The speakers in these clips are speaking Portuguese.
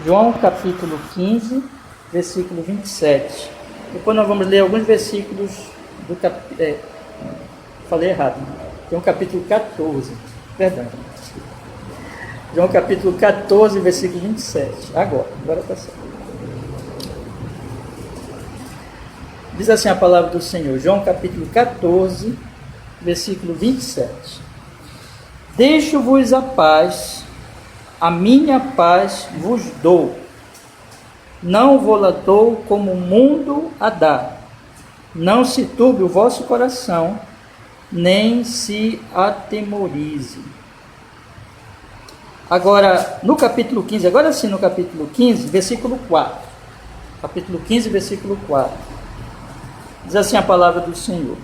João capítulo 15, versículo 27. Depois nós vamos ler alguns versículos do capítulo. Falei errado. João capítulo 14. Perdão. João capítulo 14, versículo 27. Agora está certo. Diz assim a palavra do Senhor. João capítulo 14, versículo 27. Deixo-vos a paz, a minha paz vos dou. Não vou-la dou como o mundo a dá. Não se turbe o vosso coração, nem se atemorize. Agora, no capítulo 15, agora sim no capítulo 15, versículo 4. Capítulo 15, versículo 4. Diz assim a palavra do Senhor.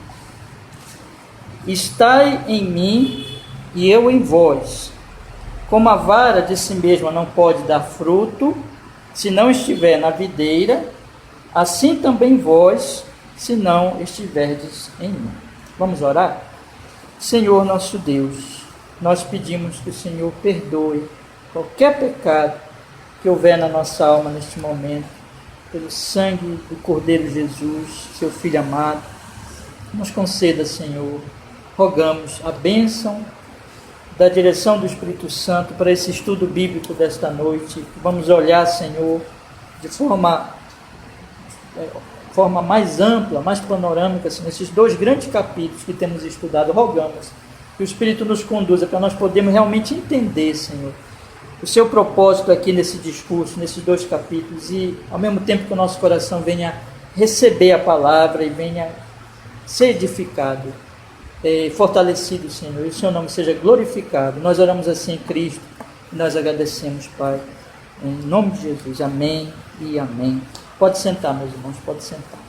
Estai em mim e eu em vós. Como a vara de si mesma não pode dar fruto, se não estiver na videira, assim também vós, se não estiverdes em mim. Vamos orar? Senhor nosso Deus, nós pedimos que o Senhor perdoe qualquer pecado que houver na nossa alma neste momento, pelo sangue do Cordeiro Jesus, seu Filho amado. Nos conceda, Senhor, rogamos a bênção da direção do Espírito Santo para esse estudo bíblico desta noite. Vamos olhar, Senhor, de forma mais ampla, mais panorâmica, assim, nesses dois grandes capítulos que temos estudado. Rogamos que o Espírito nos conduza para nós podermos realmente entender, Senhor, o seu propósito aqui nesse discurso, nesses dois capítulos, e ao mesmo tempo que o nosso coração venha receber a palavra e venha ser edificado, fortalecido, Senhor, e o seu nome seja glorificado. Nós oramos assim em Cristo e nós agradecemos, Pai, em nome de Jesus. Amém e amém. Pode sentar, meus irmãos, pode sentar.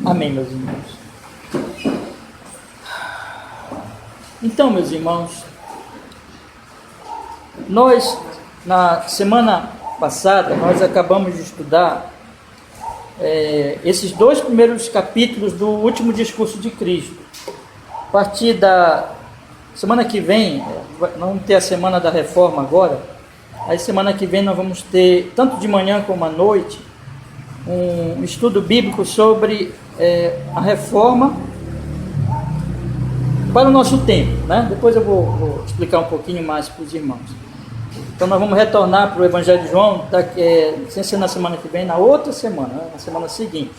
Amém, meus irmãos. Então, meus irmãos, nós, na semana passada, nós acabamos de estudar esses dois primeiros capítulos do último discurso de Cristo. A partir da semana que vem, nós vamos ter a semana da reforma agora. Aí semana que vem nós vamos ter, tanto de manhã como à noite, um estudo bíblico sobre a reforma para o nosso tempo, né? Depois eu vou explicar um pouquinho mais para os irmãos. Então nós vamos retornar para o Evangelho de João, sem ser na semana que vem, na outra semana, né? Na semana seguinte.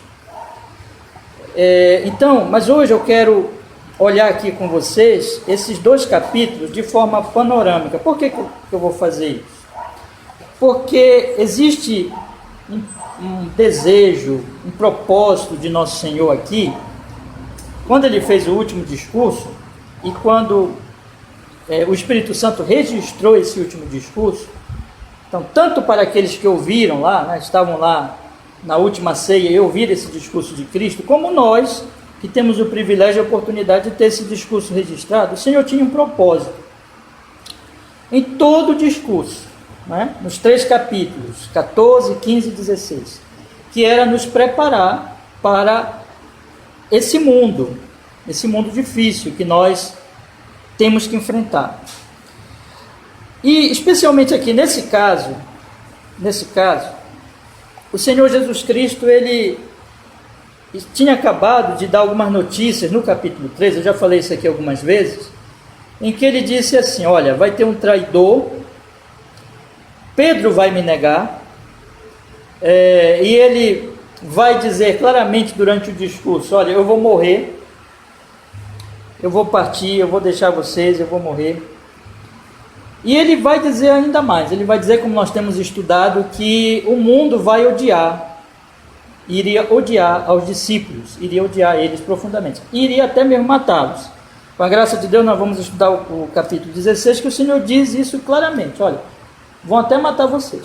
Mas hoje eu quero olhar aqui com vocês esses dois capítulos de forma panorâmica. Por que eu vou fazer isso? Porque existe um desejo, um propósito de Nosso Senhor aqui, quando Ele fez o último discurso e quando o Espírito Santo registrou esse último discurso. Então, tanto para aqueles que ouviram lá, né, estavam lá na última ceia e ouviram esse discurso de Cristo, como nós, que temos o privilégio e a oportunidade de ter esse discurso registrado, o Senhor tinha um propósito em todo o discurso, né? Nos três capítulos, 14, 15 e 16, que era nos preparar para esse mundo difícil que nós temos que enfrentar. E especialmente aqui nesse caso, o Senhor Jesus Cristo, Ele tinha acabado de dar algumas notícias no capítulo 13, eu já falei isso aqui algumas vezes, em que Ele disse assim: olha, vai ter um traidor, Pedro vai me negar, e Ele vai dizer claramente durante o discurso: olha, eu vou morrer, eu vou partir, eu vou deixar vocês, eu vou morrer. E Ele vai dizer ainda mais, Ele vai dizer, como nós temos estudado, que o mundo vai iria odiar aos discípulos, iria odiar eles profundamente, iria até mesmo matá-los. Com a graça de Deus, nós vamos estudar o capítulo 16, que o Senhor diz isso claramente: olha, vão até matar vocês.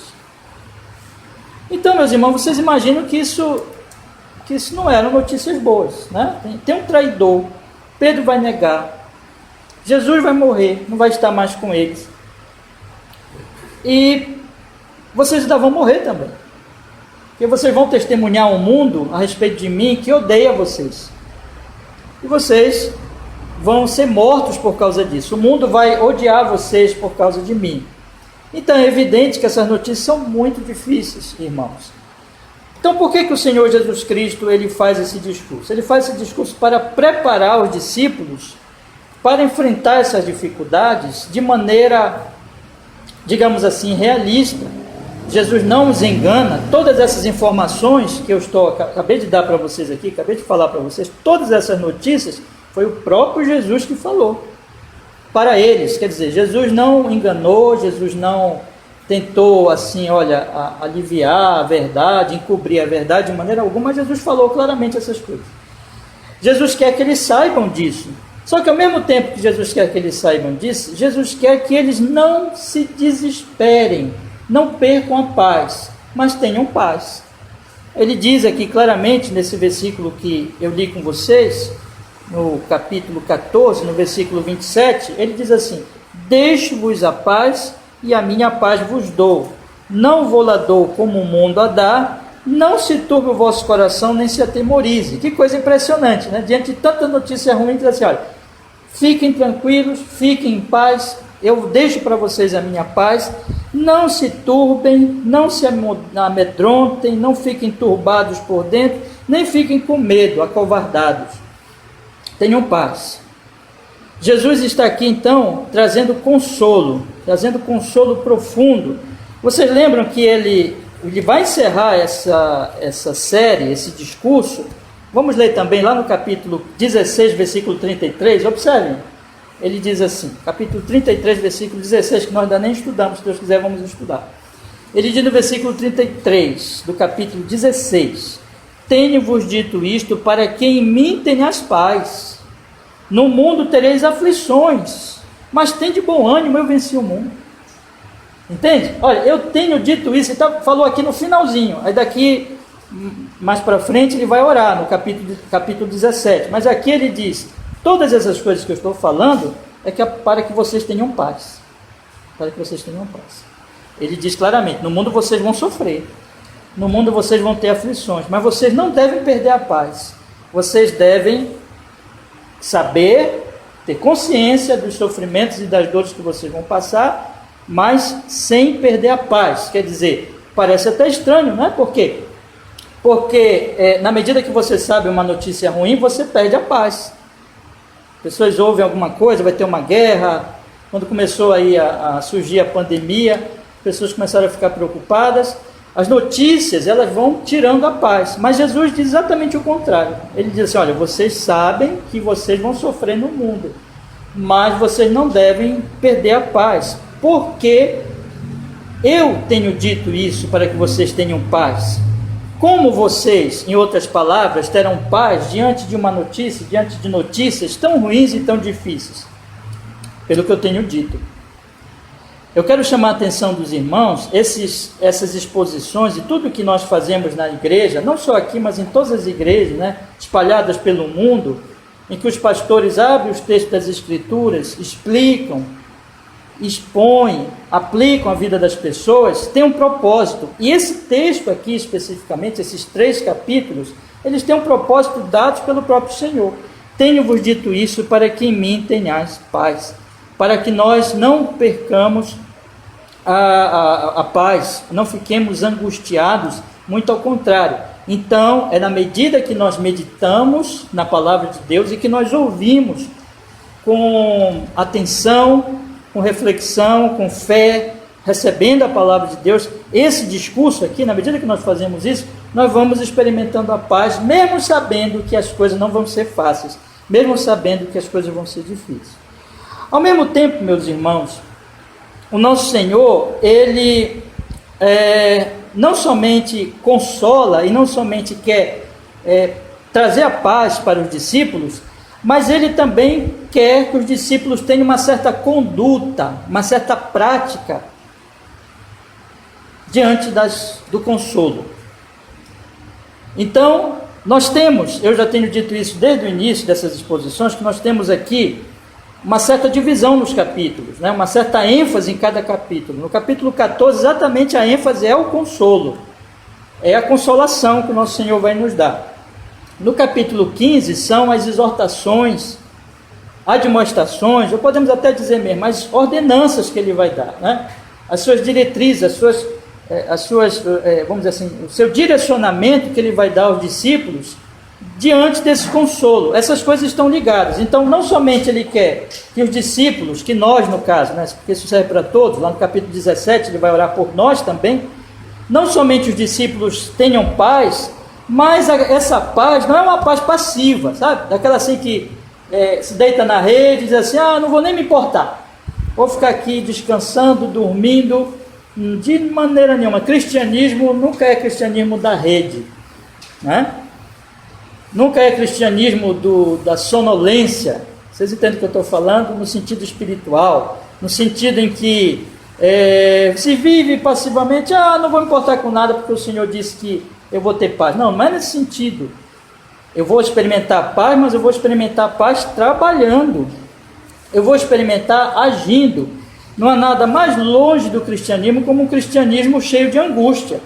Então, meus irmãos, vocês imaginam que isso não eram notícias boas, né? Tem um traidor, Pedro vai negar, Jesus vai morrer, não vai estar mais com eles, e vocês ainda vão morrer também, porque vocês vão testemunhar ao mundo a respeito de mim, que odeia vocês, e vocês vão ser mortos por causa disso. O mundo vai odiar vocês por causa de mim. Então é evidente que essas notícias são muito difíceis, irmãos. Então por que o Senhor Jesus Cristo ele faz esse discurso? Ele faz esse discurso para preparar os discípulos para enfrentar essas dificuldades de maneira, digamos assim, realista. Jesus não os engana. Todas essas informações que eu acabei de dar para vocês aqui, acabei de falar para vocês, todas essas notícias, foi o próprio Jesus que falou para eles. Quer dizer, Jesus não enganou, Jesus não tentou, assim, aliviar a verdade, encobrir a verdade de maneira alguma, mas Jesus falou claramente essas coisas. Jesus quer que eles saibam disso. Só que ao mesmo tempo que Jesus quer que eles saibam disso, Jesus quer que eles não se desesperem, não percam a paz, mas tenham paz. Ele diz aqui claramente, nesse versículo que eu li com vocês, no capítulo 14, no versículo 27, ele diz assim: deixo-vos a paz, e a minha paz vos dou. Não vou lá dou como o mundo a dá, não se turbe o vosso coração, nem se atemorize. Que coisa impressionante, né? Diante de tanta notícia ruim, diz assim: olha, fiquem tranquilos, fiquem em paz, eu deixo para vocês a minha paz, não se turbem, não se amedrontem, não fiquem turbados por dentro, nem fiquem com medo, acovardados. Tenham paz. Jesus está aqui então trazendo consolo profundo. Vocês lembram que ele vai encerrar essa série, esse discurso? Vamos ler também lá no capítulo 16, versículo 33, observem. Ele diz assim, capítulo 33, versículo 16, que nós ainda nem estudamos, se Deus quiser vamos estudar. Ele diz no versículo 33, do capítulo 16: tenho-vos dito isto para que em mim tenhas paz. No mundo tereis aflições, mas tende bom ânimo, eu venci o mundo. Entende? Olha, eu tenho dito isso, então falou aqui no finalzinho, aí daqui mais para frente ele vai orar no capítulo 17, mas aqui ele diz: todas essas coisas que eu estou falando é para que vocês tenham paz. Para que vocês tenham paz. Ele diz claramente: no mundo vocês vão sofrer, no mundo vocês vão ter aflições, mas vocês não devem perder a paz. Vocês devem saber, ter consciência dos sofrimentos e das dores que vocês vão passar, mas sem perder a paz. Quer dizer, parece até estranho, não é? Por quê? Porque na medida que você sabe uma notícia ruim, você perde a paz. Pessoas ouvem alguma coisa, vai ter uma guerra. Quando começou aí a surgir a pandemia, pessoas começaram a ficar preocupadas. As notícias, elas vão tirando a paz. Mas Jesus diz exatamente o contrário. Ele diz assim: olha, vocês sabem que vocês vão sofrer no mundo, mas vocês não devem perder a paz, porque eu tenho dito isso para que vocês tenham paz. Como vocês, em outras palavras, terão paz diante de uma notícia, diante de notícias tão ruins e tão difíceis? Pelo que eu tenho dito. Eu quero chamar a atenção dos irmãos, essas exposições e tudo que nós fazemos na igreja, não só aqui, mas em todas as igrejas, né, espalhadas pelo mundo, em que os pastores abrem os textos das Escrituras, explicam, expõem, aplicam a vida das pessoas, tem um propósito. E esse texto aqui, especificamente, esses 3 capítulos, eles têm um propósito dado pelo próprio Senhor. Tenho-vos dito isso para que em mim tenhais paz, para que nós não percamos a paz, não fiquemos angustiados, muito ao contrário. Então, é na medida que nós meditamos na palavra de Deus e que nós ouvimos com atenção, com reflexão, com fé, recebendo a palavra de Deus, esse discurso aqui, na medida que nós fazemos isso, nós vamos experimentando a paz, mesmo sabendo que as coisas não vão ser fáceis, mesmo sabendo que as coisas vão ser difíceis. Ao mesmo tempo, meus irmãos, o nosso Senhor, Ele não somente consola e não somente quer trazer a paz para os discípulos, mas Ele também quer que os discípulos tenham uma certa conduta, uma certa prática diante do consolo. Então, nós temos, eu já tenho dito isso desde o início dessas exposições, que nós temos aqui uma certa divisão nos capítulos, né? Uma certa ênfase em cada capítulo. No capítulo 14, exatamente a ênfase é o consolo, é a consolação que o nosso Senhor vai nos dar. No capítulo 15 são as exortações, admoestações, ou podemos até dizer mesmo, as ordenanças que Ele vai dar, né? as suas diretrizes, vamos dizer assim, o seu direcionamento que ele vai dar aos discípulos diante desse consolo. Essas coisas estão ligadas. Então, não somente ele quer que os discípulos, que nós no caso, né, porque isso serve para todos, lá no capítulo 17 ele vai orar por nós também, não somente os discípulos tenham paz, mas essa paz não é uma paz passiva, sabe? Daquela assim que se deita na rede e diz assim, não vou nem me importar, vou ficar aqui descansando, dormindo, de maneira nenhuma. Cristianismo nunca é cristianismo da rede, né? Nunca é cristianismo da sonolência. Vocês entendem o que eu estou falando? No sentido espiritual, no sentido em que se vive passivamente, não vou me importar com nada porque o Senhor disse que eu vou ter paz. Não é nesse sentido. Eu vou experimentar paz, mas eu vou experimentar paz trabalhando. Eu vou experimentar agindo. Não há nada mais longe do cristianismo como um cristianismo cheio de angústia.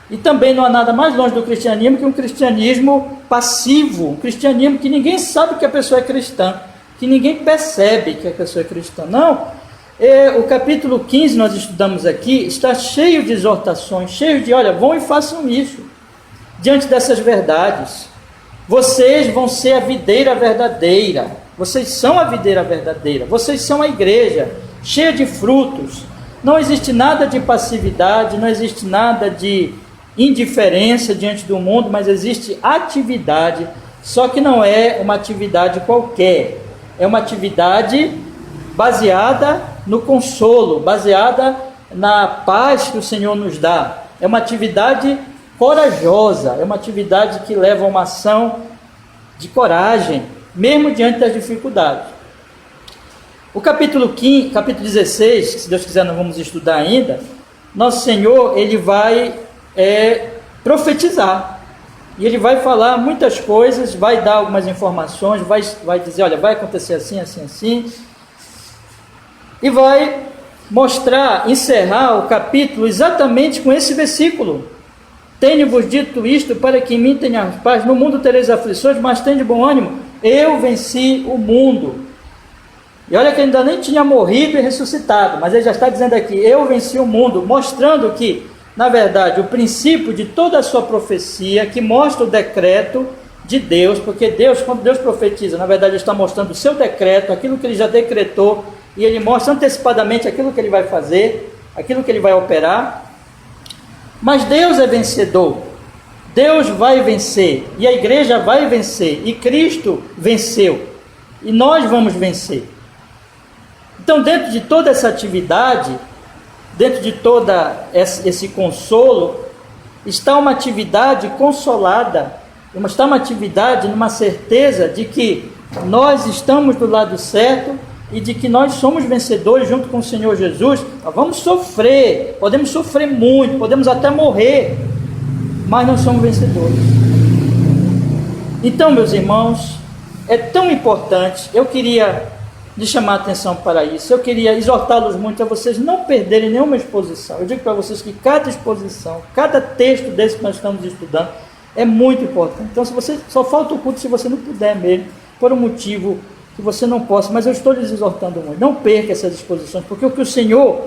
E também não há nada mais longe do cristianismo que um cristianismo passivo, um cristianismo que ninguém sabe que a pessoa é cristã, que ninguém percebe que a pessoa é cristã. Não, o capítulo 15 nós estudamos aqui, está cheio de exortações, cheio de, olha, vão e façam isso, diante dessas verdades. Vocês vão ser a videira verdadeira, vocês são a videira verdadeira, vocês são a igreja, cheia de frutos. Não existe nada de passividade, não existe nada de indiferença diante do mundo, mas existe atividade, só que não é uma atividade qualquer, é uma atividade baseada no consolo, baseada na paz que o Senhor nos dá, é uma atividade corajosa, é uma atividade que leva a uma ação de coragem, mesmo diante das dificuldades. O capítulo 16, se Deus quiser nós vamos estudar ainda, nosso Senhor, ele vai profetizar, e ele vai falar muitas coisas, vai dar algumas informações, vai dizer, olha, vai acontecer assim, assim, assim, e vai mostrar, encerrar o capítulo exatamente com esse versículo: tenho-vos dito isto para que em mim tenham paz, no mundo tereis aflições, mas tende bom ânimo, eu venci o mundo. E olha que ele ainda nem tinha morrido e ressuscitado, mas ele já está dizendo aqui, eu venci o mundo, mostrando que, na verdade, o princípio de toda a sua profecia, que mostra o decreto de Deus, porque Deus, quando Deus profetiza, na verdade ele está mostrando o seu decreto, aquilo que ele já decretou, e ele mostra antecipadamente aquilo que ele vai fazer, aquilo que ele vai operar. Mas Deus é vencedor, Deus vai vencer, e a igreja vai vencer, e Cristo venceu, e nós vamos vencer. Então, dentro de toda essa atividade, dentro de todo esse consolo, está uma atividade consolada, está uma atividade numa certeza de que nós estamos do lado certo e de que nós somos vencedores junto com o Senhor Jesus. Nós vamos sofrer, podemos sofrer muito, podemos até morrer, mas nós somos vencedores. Então, meus irmãos, é tão importante, eu queria lhes chamar a atenção para isso, eu queria exortá-los muito a vocês não perderem nenhuma exposição. Eu digo para vocês que cada exposição, cada texto desse que nós estamos estudando é muito importante. Então, se você só falta o culto se você não puder mesmo, por um motivo que você não possa, mas eu estou lhes exortando muito, não perca essas exposições, porque o que o Senhor,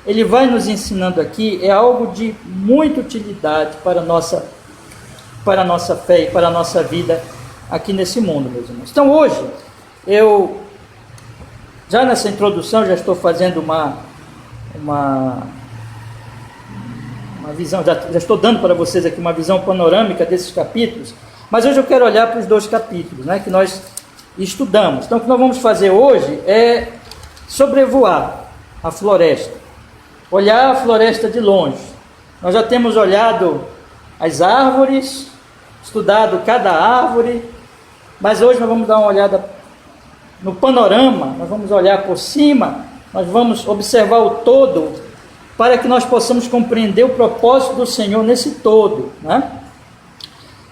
ele vai nos ensinando aqui é algo de muita utilidade para a nossa fé e para a nossa vida aqui nesse mundo, meus irmãos. Então, hoje, já nessa introdução, já estou fazendo uma visão, já estou dando para vocês aqui uma visão panorâmica desses capítulos, mas hoje eu quero olhar para os 2 capítulos, né, que nós estudamos. Então, o que nós vamos fazer hoje é sobrevoar a floresta, olhar a floresta de longe. Nós já temos olhado as árvores, estudado cada árvore, mas hoje nós vamos dar uma olhada no panorama, nós vamos olhar por cima, nós vamos observar o todo, para que nós possamos compreender o propósito do Senhor nesse todo, né?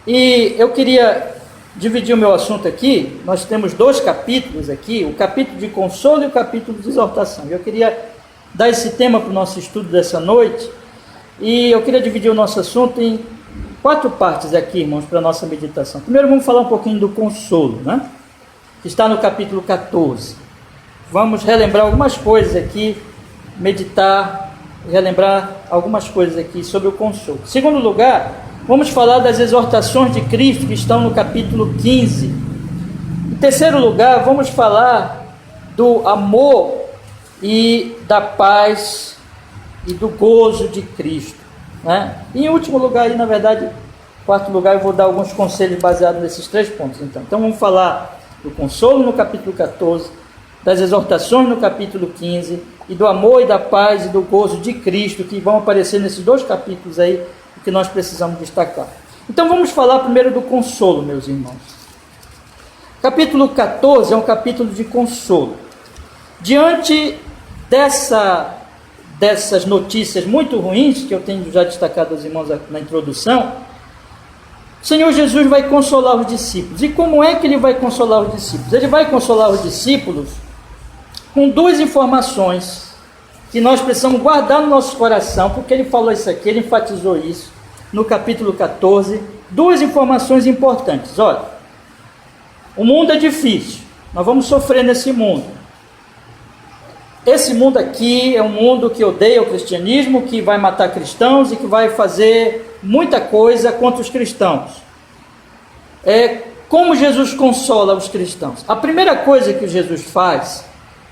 E eu queria dividir o meu assunto aqui. Nós temos 2 capítulos aqui, o capítulo de consolo e o capítulo de exortação. Eu queria dar esse tema para o nosso estudo dessa noite, e eu queria dividir o nosso assunto em 4 partes aqui, irmãos, para a nossa meditação. Primeiro vamos falar um pouquinho do consolo, né? Que está no capítulo 14. Vamos relembrar algumas coisas aqui, meditar relembrar algumas coisas aqui sobre o consolo. Em segundo lugar, vamos falar das exortações de Cristo que estão no capítulo 15. Em terceiro lugar, vamos falar do amor e da paz e do gozo de Cristo, né? E em último lugar, aí, na verdade, quarto lugar, eu vou dar alguns conselhos baseados nesses 3 pontos. Então vamos falar do consolo no capítulo 14, das exortações no capítulo 15 e do amor e da paz e do gozo de Cristo, que vão aparecer nesses 2 capítulos aí, que nós precisamos destacar. Então vamos falar primeiro do consolo, meus irmãos. Capítulo 14 é um capítulo de consolo. Diante dessas notícias muito ruins, que eu tenho já destacado aos irmãos na introdução, o Senhor Jesus vai consolar os discípulos. E como é que Ele vai consolar os discípulos? Ele vai consolar os discípulos com 2 informações que nós precisamos guardar no nosso coração, porque Ele falou isso aqui, Ele enfatizou isso no capítulo 14, 2 informações importantes. Olha, o mundo é difícil, nós vamos sofrer nesse mundo. Esse mundo aqui é um mundo que odeia o cristianismo, que vai matar cristãos e que vai fazer muita coisa contra os cristãos. Como Jesus consola os cristãos? A primeira coisa que Jesus faz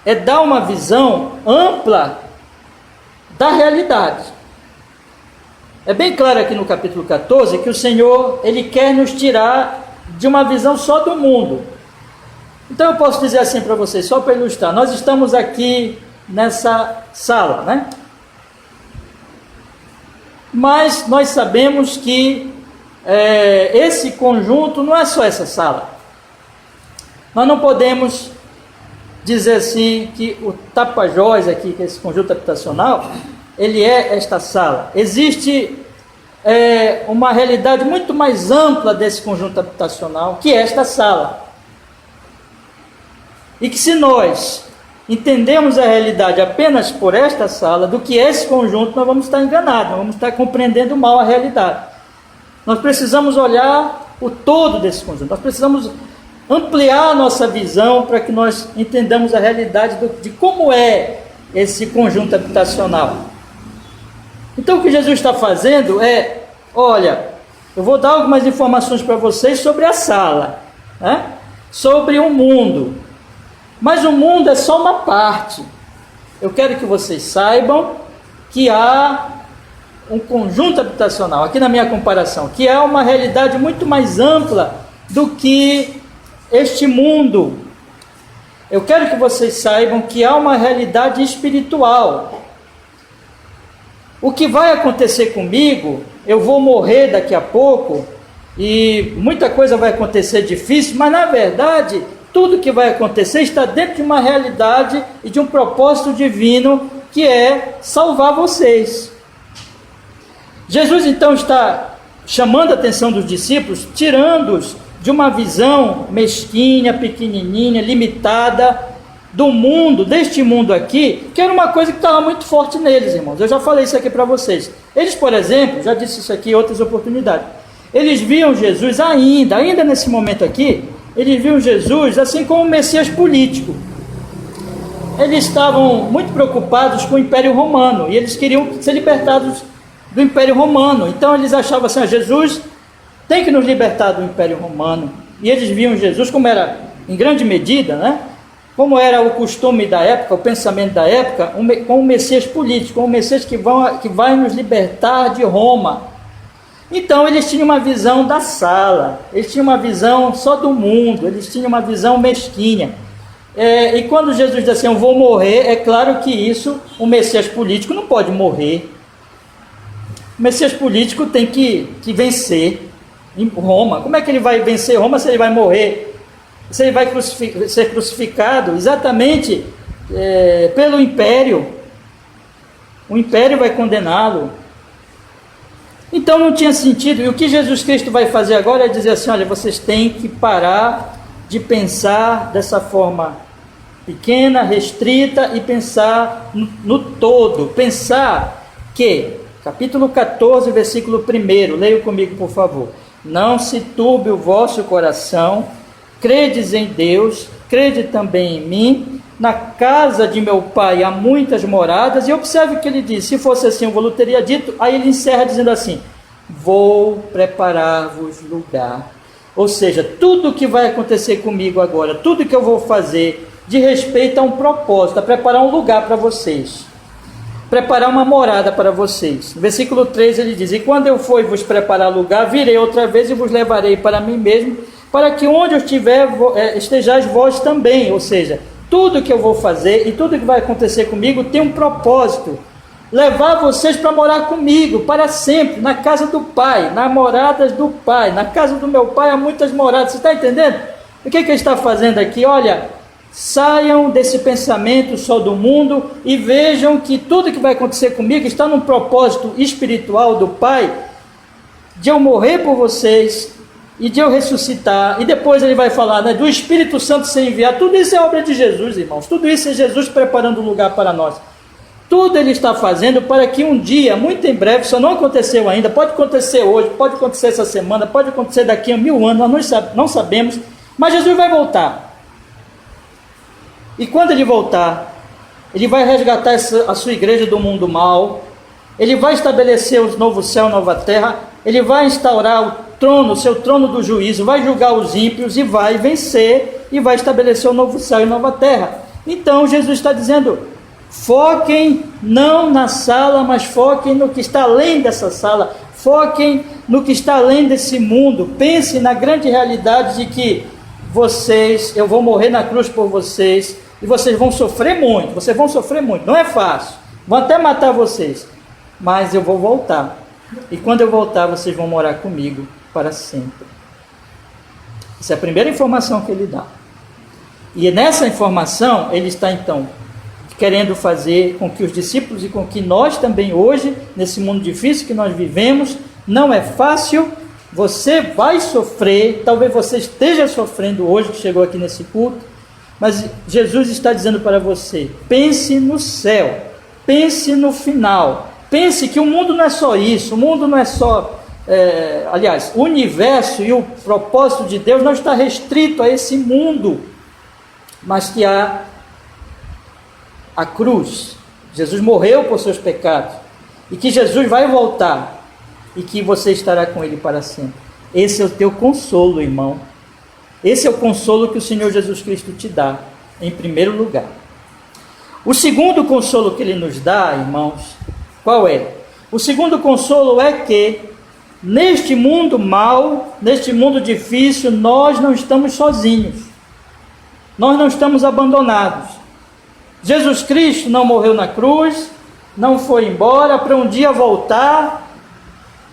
é dar uma visão ampla da realidade. É bem claro aqui no capítulo 14 que o Senhor, Ele quer nos tirar de uma visão só do mundo. Então eu posso dizer assim para vocês, só para ilustrar, nós estamos aqui nessa sala, né? Mas nós sabemos que esse conjunto não é só essa sala. Nós não podemos dizer assim que o Tapajós aqui, que é esse conjunto habitacional, ele é esta sala. Existe uma realidade muito mais ampla desse conjunto habitacional, que é esta sala. E que se nós entendemos a realidade apenas por esta sala, do que esse conjunto, nós vamos estar enganados, nós vamos estar compreendendo mal a realidade. Nós precisamos olhar o todo desse conjunto, nós precisamos ampliar a nossa visão para que nós entendamos a realidade de como é esse conjunto habitacional. Então o que Jesus está fazendo olha, eu vou dar algumas informações para vocês sobre a sala, né? Sobre o mundo. Mas o mundo é só uma parte. Eu quero que vocês saibam que há um conjunto habitacional, aqui na minha comparação, que é uma realidade muito mais ampla do que este mundo. Eu quero que vocês saibam que há uma realidade espiritual. O que vai acontecer comigo, eu vou morrer daqui a pouco, e muita coisa vai acontecer difícil, mas na verdade tudo que vai acontecer está dentro de uma realidade e de um propósito divino, que é salvar vocês. Jesus então está chamando a atenção dos discípulos, tirando-os de uma visão mesquinha, pequenininha, limitada do mundo, deste mundo aqui, que era uma coisa que estava muito forte neles, irmãos. Eu já falei isso aqui para vocês. Eles, por exemplo, já disse isso aqui em outras oportunidades, eles viam Jesus ainda nesse momento aqui, eles viam Jesus assim como um Messias político. Eles estavam muito preocupados com o Império Romano, e eles queriam ser libertados do Império Romano. Então eles achavam assim, Jesus tem que nos libertar do Império Romano. E eles viam Jesus como era, em grande medida, né? Como era o costume da época, o pensamento da época, com um Messias político, um Messias que vai nos libertar de Roma. Então eles tinham uma visão da sala, eles tinham uma visão só do mundo, eles tinham uma visão mesquinha. E quando Jesus diz assim, eu vou morrer, é claro que isso, o Messias político não pode morrer. O Messias político tem que vencer em Roma. Como é que ele vai vencer Roma se ele vai morrer? Se ele vai ser crucificado exatamente pelo império. O império vai condená-lo. Então não tinha sentido. E o que Jesus Cristo vai fazer agora é dizer assim, olha, vocês têm que parar de pensar dessa forma pequena, restrita, e pensar no todo. Pensar que, capítulo 14, versículo 1, leia comigo por favor. Não se turbe o vosso coração, credes em Deus, crede também em mim. na casa de meu pai há muitas moradas, e observe que ele diz, se fosse assim eu vou teria dito, aí ele encerra dizendo assim, vou preparar-vos lugar. Ou seja, tudo que vai acontecer comigo agora, tudo que eu vou fazer, de respeito a um propósito, a preparar um lugar para vocês, preparar uma morada para vocês. No versículo 3 ele diz, e quando eu for vos preparar lugar, virei outra vez e vos levarei para mim mesmo, para que onde eu estiver, estejais vós também. Ou seja, tudo que eu vou fazer e tudo que vai acontecer comigo tem um propósito, levar vocês para morar comigo, para sempre, na casa do Pai, nas moradas do Pai. Na casa do meu Pai há muitas moradas, você está entendendo? O que ele está fazendo aqui? Olha, saiam desse pensamento só do mundo e vejam que tudo que vai acontecer comigo está num propósito espiritual do Pai, de eu morrer por vocês e de eu ressuscitar. E depois ele vai falar, né, do Espírito Santo ser enviado. Tudo isso é obra de Jesus, irmãos. Tudo isso é Jesus preparando um lugar para nós. Tudo ele está fazendo para que um dia, muito em breve, só não aconteceu ainda, pode acontecer hoje, pode acontecer essa semana, pode acontecer daqui a 1000 anos, nós não sabemos, mas Jesus vai voltar. E quando ele voltar, ele vai resgatar a sua igreja do mundo mau, ele vai estabelecer o novo céu, nova terra, ele vai instaurar o trono, o seu trono do juízo, vai julgar os ímpios e vai vencer, e vai estabelecer o novo céu e nova terra. Então Jesus está dizendo, foquem não na sala, mas foquem no que está além dessa sala, foquem no que está além desse mundo, pensem na grande realidade de que eu vou morrer na cruz por vocês, e vocês vão sofrer muito, não é fácil, vão até matar vocês, mas eu vou voltar, e quando eu voltar vocês vão morar comigo para sempre. Essa é a primeira informação que ele dá, e nessa informação ele está então querendo fazer com que os discípulos e com que nós também hoje, nesse mundo difícil que nós vivemos, não é fácil, você vai sofrer, talvez você esteja sofrendo hoje que chegou aqui nesse culto, mas Jesus está dizendo para você, pense no céu, pense no final, pense que o mundo não é só isso, o mundo não é só, o universo e o propósito de Deus não está restrito a esse mundo, mas que há a cruz, Jesus morreu por seus pecados, e que Jesus vai voltar, e que você estará com Ele para sempre. Esse é o teu consolo, irmão. Esse é o consolo que o Senhor Jesus Cristo te dá, em primeiro lugar. O segundo consolo que Ele nos dá, irmãos, qual é? O segundo consolo é que, neste mundo mau, neste mundo difícil, nós não estamos sozinhos, nós não estamos abandonados. Jesus Cristo não morreu na cruz, não foi embora para um dia voltar.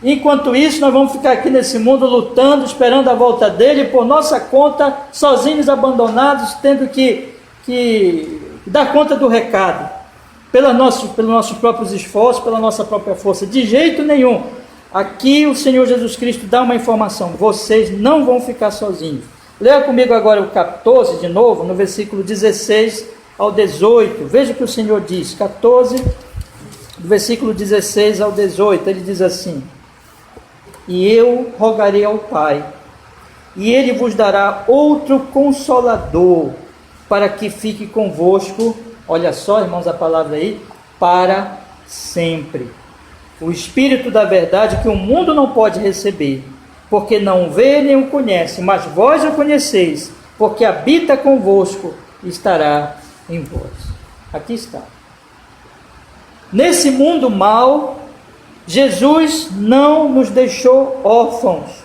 Enquanto isso, nós vamos ficar aqui nesse mundo lutando, esperando a volta dele, por nossa conta, sozinhos, abandonados, tendo que dar conta do recado, pelos nossos próprios esforços, pela nossa própria força. De jeito nenhum. Aqui o Senhor Jesus Cristo dá uma informação, vocês não vão ficar sozinhos. Leia comigo agora o 14 de novo, no versículo 16 ao 18. Veja o que o Senhor diz, 14, do versículo 16 ao 18, ele diz assim: e eu rogarei ao Pai, e Ele vos dará outro Consolador, para que fique convosco, olha só, irmãos, a palavra aí, para sempre. O Espírito da verdade que o mundo não pode receber, porque não o vê nem o conhece, mas vós o conheceis, porque habita convosco e estará em vós. Aqui está. Nesse mundo mau, Jesus não nos deixou órfãos.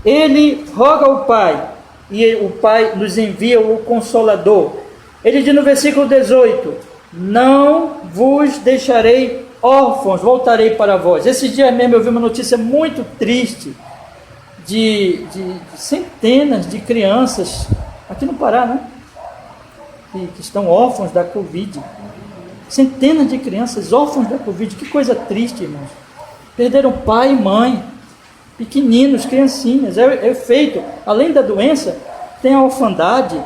Ele roga ao Pai, e o Pai nos envia o Consolador. Ele diz no versículo 18: não vos deixarei órfãos, voltarei para vós. Esses dias mesmo eu vi uma notícia muito triste de centenas de crianças aqui no Pará, né? Que estão órfãos da Covid. Centenas de crianças órfãos da Covid. Que coisa triste, irmãos. Perderam pai e mãe, pequeninos, criancinhas. É feito, além da doença, tem a orfandade,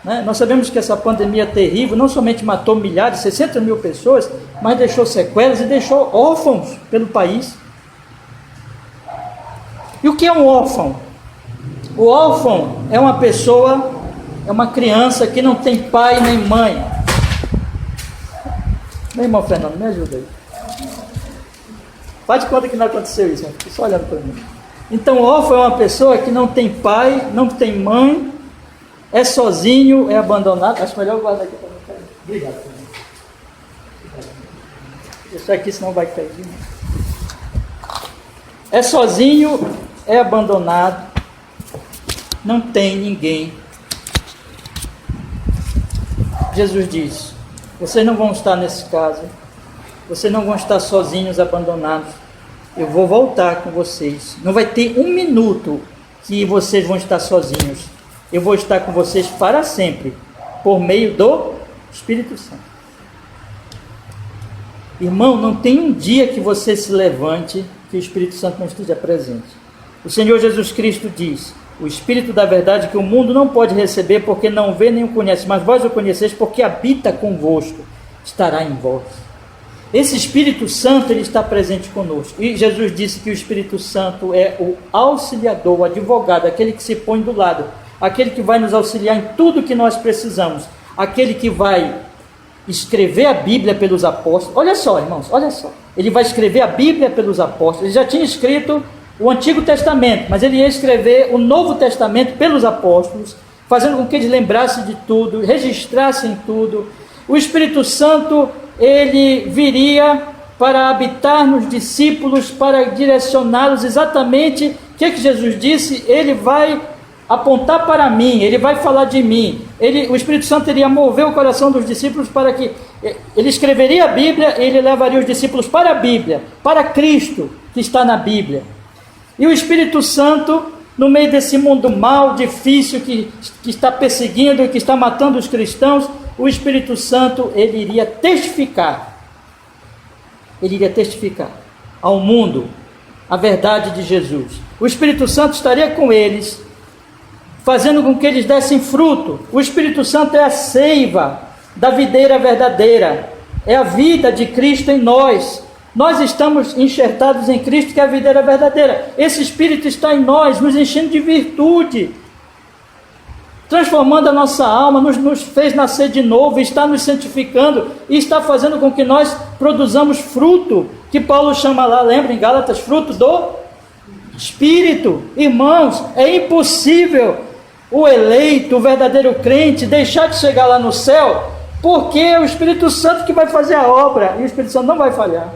né? Nós sabemos que essa pandemia terrível não somente matou milhares, 60 mil pessoas, mas deixou sequelas e deixou órfãos pelo país. E o que é um órfão? O órfão é uma pessoa é uma criança que não tem pai nem mãe. Meu irmão Fernando, me ajuda aí. Faz de conta que não aconteceu isso, fica só olhando para mim. Então, órfão é uma pessoa que não tem pai, não tem mãe, é sozinho, é abandonado. Acho melhor eu guardar aqui para não cair. Obrigado, Fernando. Deixa aqui, senão vai cair. É sozinho, é abandonado, não tem ninguém. Jesus diz: vocês não vão estar nesse caso, vocês não vão estar sozinhos, abandonados. Eu vou voltar com vocês. Não vai ter um minuto que vocês vão estar sozinhos. Eu vou estar com vocês para sempre, por meio do Espírito Santo. Irmão, não tem um dia que você se levante que o Espírito Santo não esteja presente. O Senhor Jesus Cristo diz: o Espírito da verdade que o mundo não pode receber, porque não vê nem o conhece, mas vós o conheceis, porque habita convosco, estará em vós. Esse Espírito Santo, ele está presente conosco. E Jesus disse que o Espírito Santo é o auxiliador, o advogado, aquele que se põe do lado, aquele que vai nos auxiliar em tudo que nós precisamos, aquele que vai escrever a Bíblia pelos apóstolos. Olha só, irmãos, olha só. Ele vai escrever a Bíblia pelos apóstolos. Ele já tinha escrito o Antigo Testamento, mas ele ia escrever o Novo Testamento pelos apóstolos, fazendo com que eles lembrassem de tudo, registrassem tudo. O Espírito Santo, ele viria para habitar nos discípulos, para direcioná-los exatamente. O que Jesus disse? Ele vai apontar para mim, ele vai falar de mim. O Espírito Santo iria mover o coração dos discípulos para que ele escreveria a Bíblia, ele levaria os discípulos para a Bíblia, para Cristo que está na Bíblia. E o Espírito Santo, no meio desse mundo mau, difícil, que está perseguindo, que está matando os cristãos, o Espírito Santo, ele iria testificar ao mundo a verdade de Jesus. O Espírito Santo estaria com eles, fazendo com que eles dessem fruto. O Espírito Santo é a seiva da videira verdadeira, é a vida de Cristo em nós. Nós estamos enxertados em Cristo, que é a videira verdadeira. Esse Espírito está em nós, nos enchendo de virtude, transformando a nossa alma, nos fez nascer de novo, está nos santificando e está fazendo com que nós produzamos fruto, que Paulo chama lá, lembra em Gálatas, fruto do Espírito. Irmãos, é impossível o eleito, o verdadeiro crente, deixar de chegar lá no céu, porque é o Espírito Santo que vai fazer a obra, e o Espírito Santo não vai falhar.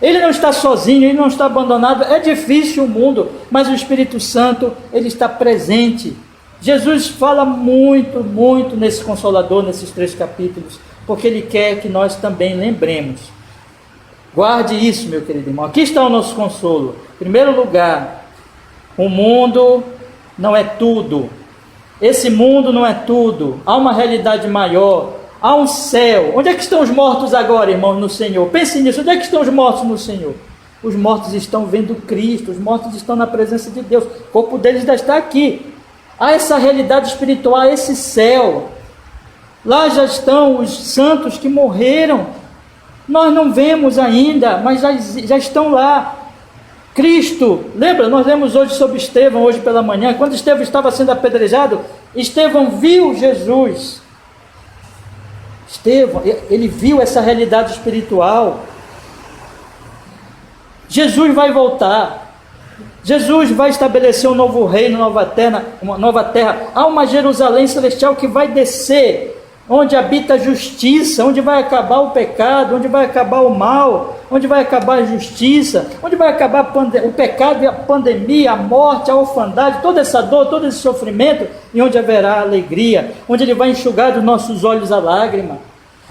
Ele não está sozinho, ele não está abandonado. É difícil o mundo, mas o Espírito Santo, ele está presente. Jesus fala muito, muito nesse Consolador, nesses 3 capítulos, porque ele quer que nós também lembremos. Guarde isso, meu querido irmão. Aqui está o nosso consolo. Em primeiro lugar, o mundo não é tudo. Esse mundo não é tudo. Há uma realidade maior. Há um céu. Onde é que estão os mortos agora, irmãos, no Senhor? Pense nisso. Onde é que estão os mortos no Senhor? Os mortos estão vendo Cristo. Os mortos estão na presença de Deus. O corpo deles já está aqui. Há essa realidade espiritual, há esse céu. Lá já estão os santos que morreram. Nós não vemos ainda, mas já estão lá. Cristo, lembra? Nós lemos hoje sobre Estevão, hoje pela manhã. Quando Estevão estava sendo apedrejado, Estevão viu Jesus. Estevão, ele viu essa realidade espiritual. Jesus vai voltar. Jesus vai estabelecer um novo reino, uma nova terra. Há uma Jerusalém celestial que vai descer, onde habita a justiça, onde vai acabar o pecado, onde vai acabar o mal, onde vai acabar a justiça, onde vai acabar o pecado e a pandemia, a morte, a orfandade, toda essa dor, todo esse sofrimento, e onde haverá alegria, onde ele vai enxugar dos nossos olhos a lágrima.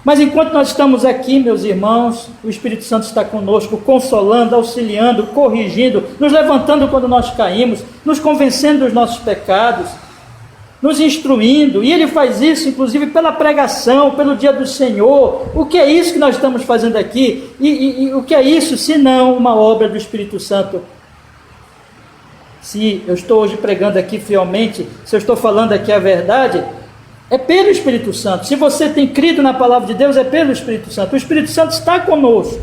Mas enquanto nós estamos aqui, meus irmãos, o Espírito Santo está conosco, consolando, auxiliando, corrigindo, nos levantando quando nós caímos, nos convencendo dos nossos pecados, nos instruindo, e ele faz isso inclusive pela pregação, pelo dia do Senhor. O que é isso que nós estamos fazendo aqui? E o que é isso, se não uma obra do Espírito Santo? Se eu estou hoje pregando aqui fielmente, se eu estou falando aqui a verdade, é pelo Espírito Santo. Se você tem crido na palavra de Deus, é pelo Espírito Santo. O Espírito Santo está conosco.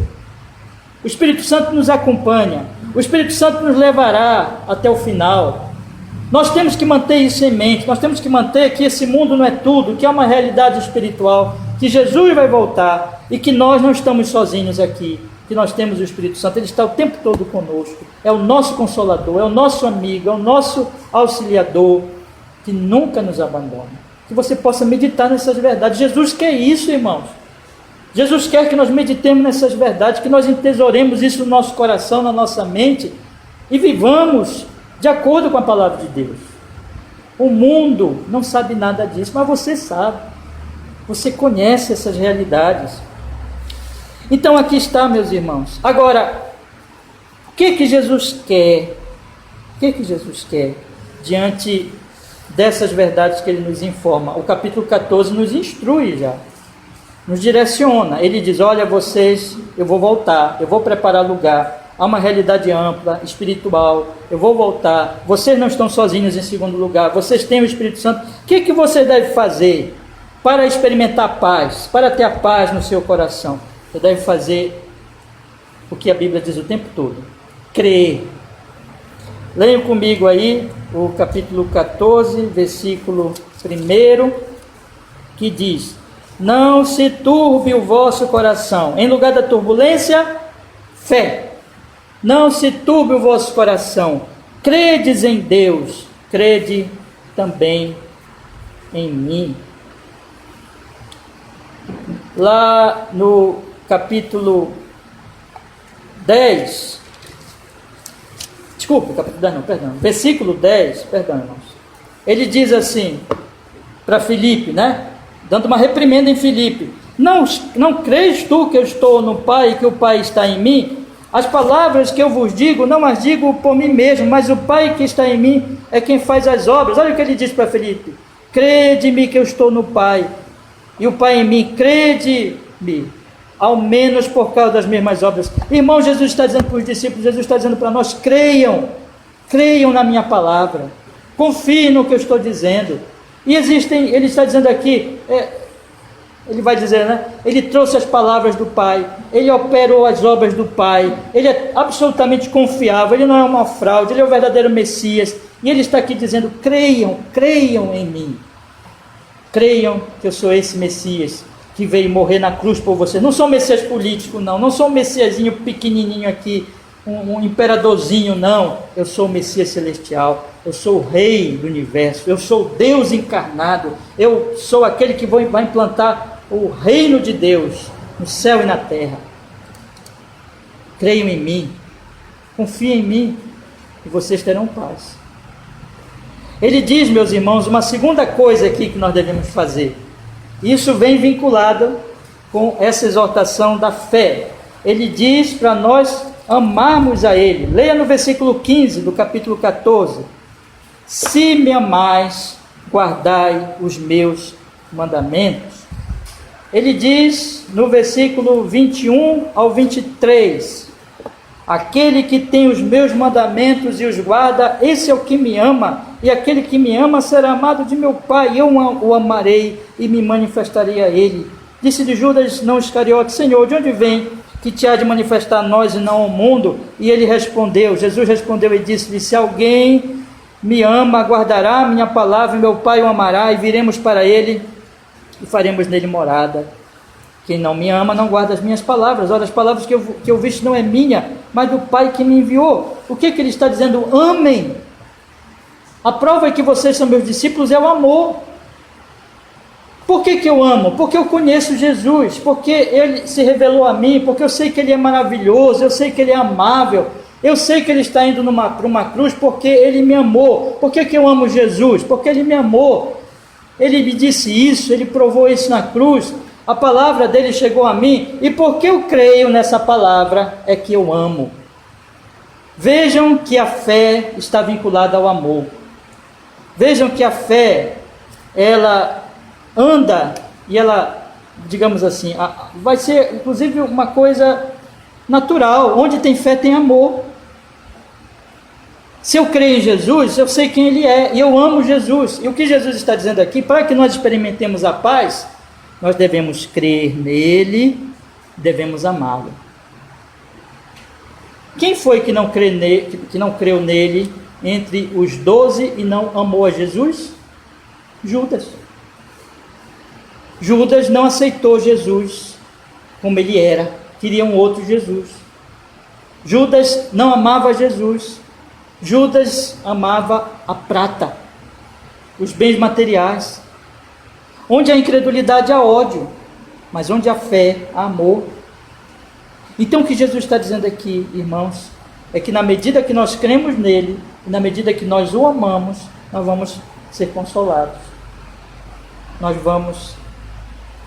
O Espírito Santo nos acompanha. O Espírito Santo nos levará até o final. Nós temos que manter isso em mente, nós temos que manter que esse mundo não é tudo, que é uma realidade espiritual, que Jesus vai voltar e que nós não estamos sozinhos aqui, que nós temos o Espírito Santo, ele está o tempo todo conosco, é o nosso consolador, é o nosso amigo, é o nosso auxiliador, que nunca nos abandona. Que você possa meditar nessas verdades. Jesus quer isso, irmãos. Jesus quer que nós meditemos nessas verdades, que nós entesouremos isso no nosso coração, na nossa mente, e vivamos de acordo com a palavra de Deus. O mundo não sabe nada disso, mas você sabe. Você conhece essas realidades. Então aqui está, meus irmãos. Agora, o que Jesus quer? O que Jesus quer diante dessas verdades que ele nos informa? O capítulo 14 nos instrui já, nos direciona. Ele diz: olha, vocês, eu vou voltar, eu vou preparar lugar. Há uma realidade ampla, espiritual, eu vou voltar, vocês não estão sozinhos em segundo lugar, vocês têm o Espírito Santo. O que vocês devem fazer para experimentar a paz, para ter a paz no seu coração? Você deve fazer o que a Bíblia diz o tempo todo: crer. Leiam comigo aí o capítulo 14, versículo 1, que diz: não se turbe o vosso coração, em lugar da turbulência, fé. Não se turbe o vosso coração, credes em Deus, crede também em mim. Lá no capítulo 10, desculpa, capítulo 10 não, perdão, versículo 10, perdão, irmãos, ele diz assim para Filipe, né, dando uma reprimenda em Filipe: não crês tu que eu estou no Pai e que o Pai está em mim? As palavras que eu vos digo, não as digo por mim mesmo, mas o Pai que está em mim é quem faz as obras. Olha o que ele diz para Filipe: crede-me que eu estou no Pai, e o Pai em mim, crede-me, ao menos por causa das mesmas obras. Irmão, Jesus está dizendo para os discípulos, Jesus está dizendo para nós: creiam na minha palavra, confiem no que eu estou dizendo. E existem, ele está dizendo aqui, ele vai dizer, né? Ele trouxe as palavras do Pai, ele operou as obras do Pai, ele é absolutamente confiável, ele não é uma fraude, ele é o verdadeiro Messias. E ele está aqui dizendo: creiam em mim, creiam que eu sou esse Messias que veio morrer na cruz por você. Não sou um Messias político, não sou um Messiazinho pequenininho aqui, um imperadorzinho, não. Eu sou o Messias celestial, eu sou o Rei do universo, eu sou Deus encarnado, eu sou aquele que vai implantar o reino de Deus no céu e na terra. Creiam em mim, confiem em mim, e vocês terão paz. Ele diz, meus irmãos, uma segunda coisa aqui que nós devemos fazer. Isso vem vinculado com essa exortação da fé. Ele diz para nós amarmos a Ele. Leia no versículo 15 do capítulo 14: se me amais, guardai os meus mandamentos. Ele diz no versículo 21 ao 23: aquele que tem os meus mandamentos e os guarda, esse é o que me ama, e aquele que me ama será amado de meu Pai, eu o amarei e me manifestarei a ele. Disse-lhe Judas não Iscariote: Senhor, de onde vem que te há de manifestar a nós e não ao mundo? E ele respondeu, Jesus respondeu e disse-lhe: se alguém me ama, guardará a minha palavra, e meu Pai o amará, e viremos para ele e faremos nele morada. Quem não me ama não guarda as minhas palavras. Olha, as palavras que eu visto não é minha, mas do Pai que me enviou. O que ele está dizendo? Amem. A prova é que vocês são meus discípulos é o amor. Por que eu amo? Porque eu conheço Jesus, porque ele se revelou a mim, porque eu sei que ele é maravilhoso, eu sei que ele é amável, eu sei que ele está indo para uma cruz porque ele me amou. Por que eu amo Jesus? Porque ele me amou. Ele me disse isso, ele provou isso na cruz, a palavra dele chegou a mim, e porque eu creio nessa palavra é que eu amo. Vejam que a fé está vinculada ao amor. Vejam que a fé, ela anda, e ela, digamos assim, vai ser inclusive uma coisa natural. Onde tem fé tem amor. Se eu creio em Jesus, eu sei quem ele é, e eu amo Jesus. E o que Jesus está dizendo aqui? Para que nós experimentemos a paz, nós devemos crer nele, devemos amá-lo. Quem foi que não creu nele entre os 12 e não amou a Jesus? Judas. Judas não aceitou Jesus como ele era, queria um outro Jesus. Judas não amava Jesus. Judas amava a prata, os bens materiais. Onde há incredulidade há ódio, mas onde há fé há amor. Então o que Jesus está dizendo aqui, irmãos, é que na medida que nós cremos nele, e na medida que nós o amamos, nós vamos ser consolados. Nós vamos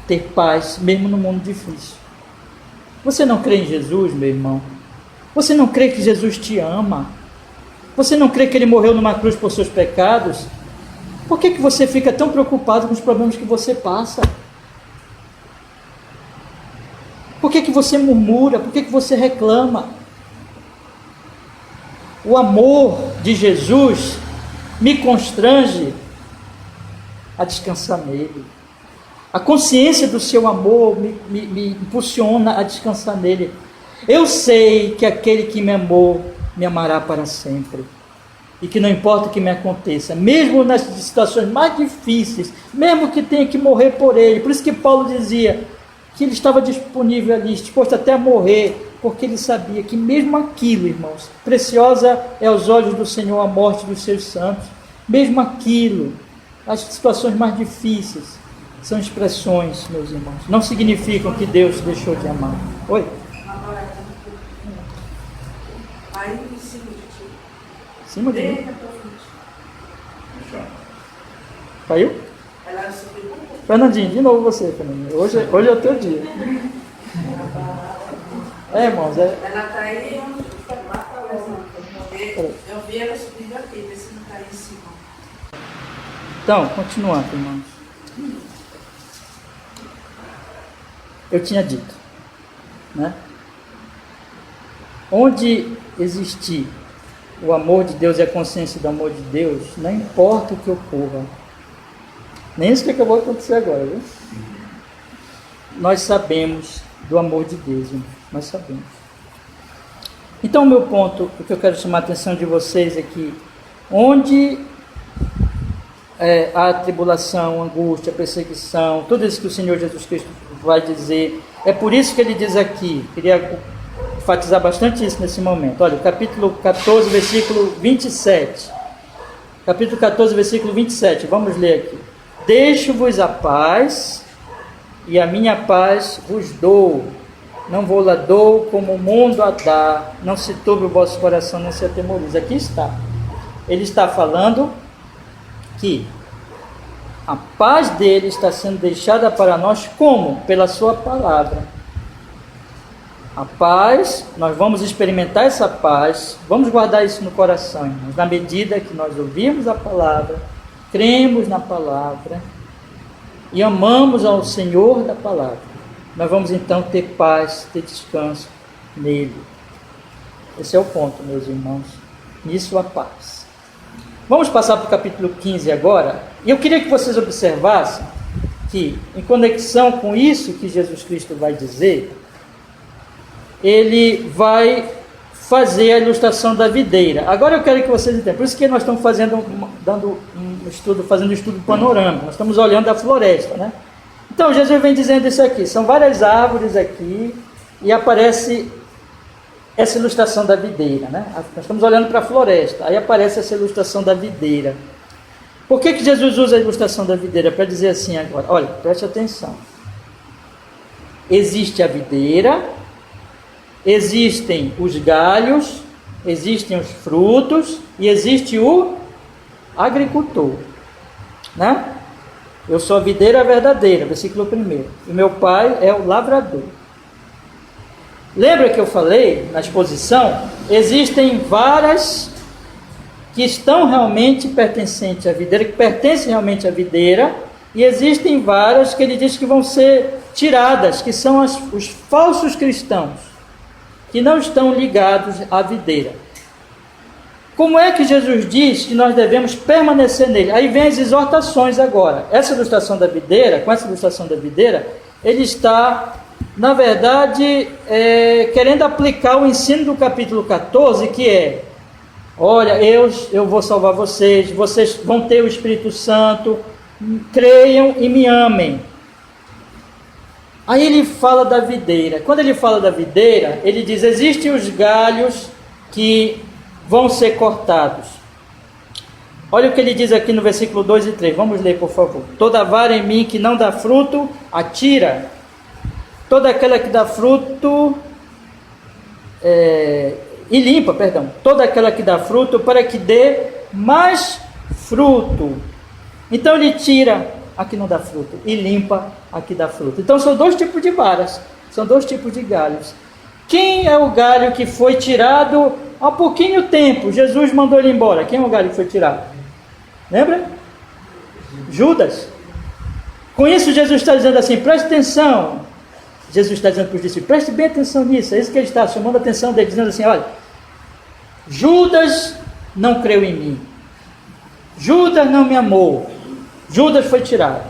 ter paz, mesmo no mundo difícil. Você não crê em Jesus, meu irmão? Você não crê que Jesus te ama? Você não crê que ele morreu numa cruz por seus pecados? Por que você fica tão preocupado com os problemas que você passa? Por que você murmura? Por que você reclama? O amor de Jesus me constrange a descansar nele. A consciência do seu amor me impulsiona a descansar nele. Eu sei que aquele que me amou me amará para sempre. E que não importa o que me aconteça, mesmo nas situações mais difíceis, mesmo que tenha que morrer por ele. Por isso que Paulo dizia que ele estava disponível ali, disposto até a morrer, porque ele sabia que mesmo aquilo, irmãos, preciosa é aos olhos do Senhor a morte dos seus santos. Mesmo aquilo, as situações mais difíceis, são expressões, meus irmãos, não significam que Deus deixou de amar. Oi? Aí em cima de ti. Em cima de mim? Bem na tua frente. Caiu? Ela subiu. Fernandinho, de novo você, Fernandinho. Hoje é o teu dia. Irmãos, Ela está aí onde eu vi ela subindo aqui, vê se não está aí em cima. Então, continuando, irmãos. Eu tinha dito, né? Onde existir o amor de Deus e a consciência do amor de Deus, não importa o que ocorra, nem isso que acabou de acontecer agora, viu? Nós sabemos do amor de Deus, irmão. Nós sabemos. Então, o meu ponto, o que eu quero chamar a atenção de vocês é que onde há tribulação, angústia, perseguição, tudo isso que o Senhor Jesus Cristo vai dizer, é por isso que ele diz aqui, queria enfatizar bastante isso nesse momento. Olha, capítulo 14, versículo 27. Capítulo 14, versículo 27, vamos ler aqui. Deixo-vos a paz, e a minha paz vos dou. Não vou lá dou como o mundo a dá. Não se turbe o vosso coração, nem se atemorize. Aqui está. Ele está falando que a paz dele está sendo deixada para nós como? Pela sua palavra. A paz, nós vamos experimentar essa paz, vamos guardar isso no coração, irmãos, na medida que nós ouvimos a palavra, cremos na palavra e amamos ao Senhor da palavra. Nós vamos então ter paz, ter descanso nele. Esse é o ponto, meus irmãos. Nisso a paz. Vamos passar para o capítulo 15 agora. E eu queria que vocês observassem que, em conexão com isso que Jesus Cristo vai dizer, ele vai fazer a ilustração da videira. Agora eu quero que vocês entendam. Por isso que nós estamos fazendo um estudo panorâmico. Nós estamos olhando a floresta, né? Então, Jesus vem dizendo isso aqui. São várias árvores aqui e aparece essa ilustração da videira, né? Nós estamos olhando para a floresta. Aí aparece essa ilustração da videira. Por que Jesus usa a ilustração da videira? Para dizer assim agora. Olha, preste atenção. Existe a videira, existem os galhos, existem os frutos e existe o agricultor, né? Eu sou a videira verdadeira, versículo 1. E meu pai é o lavrador. Lembra que eu falei na exposição? Existem varas que estão realmente pertencentes à videira, que pertencem realmente à videira, e existem varas que ele diz que vão ser tiradas, que são os falsos cristãos, que não estão ligados à videira. Como é que Jesus diz que nós devemos permanecer nele? Aí vem as exortações agora. Essa ilustração da videira, com essa ilustração da videira, ele está, na verdade, querendo aplicar o ensino do capítulo 14, que é olha, eu vou salvar vocês, vocês vão ter o Espírito Santo, creiam e me amem. Aí ele fala da videira. Quando ele fala da videira, ele diz, existem os galhos que vão ser cortados. Olha o que ele diz aqui no versículo 2 e 3, vamos ler por favor. Toda vara em mim que não dá fruto, atira. Toda aquela que dá fruto, e limpa, perdão. Toda aquela que dá fruto, para que dê mais fruto. Então ele tira a que não dá fruto e limpa a que dá fruto. Então são dois tipos de varas, são dois tipos de galhos. Quem é o galho que foi tirado há pouquinho tempo? Jesus mandou ele embora. Quem é o galho que foi tirado? Lembra? Judas. Com isso Jesus está dizendo assim, preste atenção. Jesus está dizendo para os discípulos, preste bem atenção nisso. É isso que ele está chamando a atenção dele, dizendo assim, olha, Judas não creu em mim. Judas não me amou. Judas foi tirado.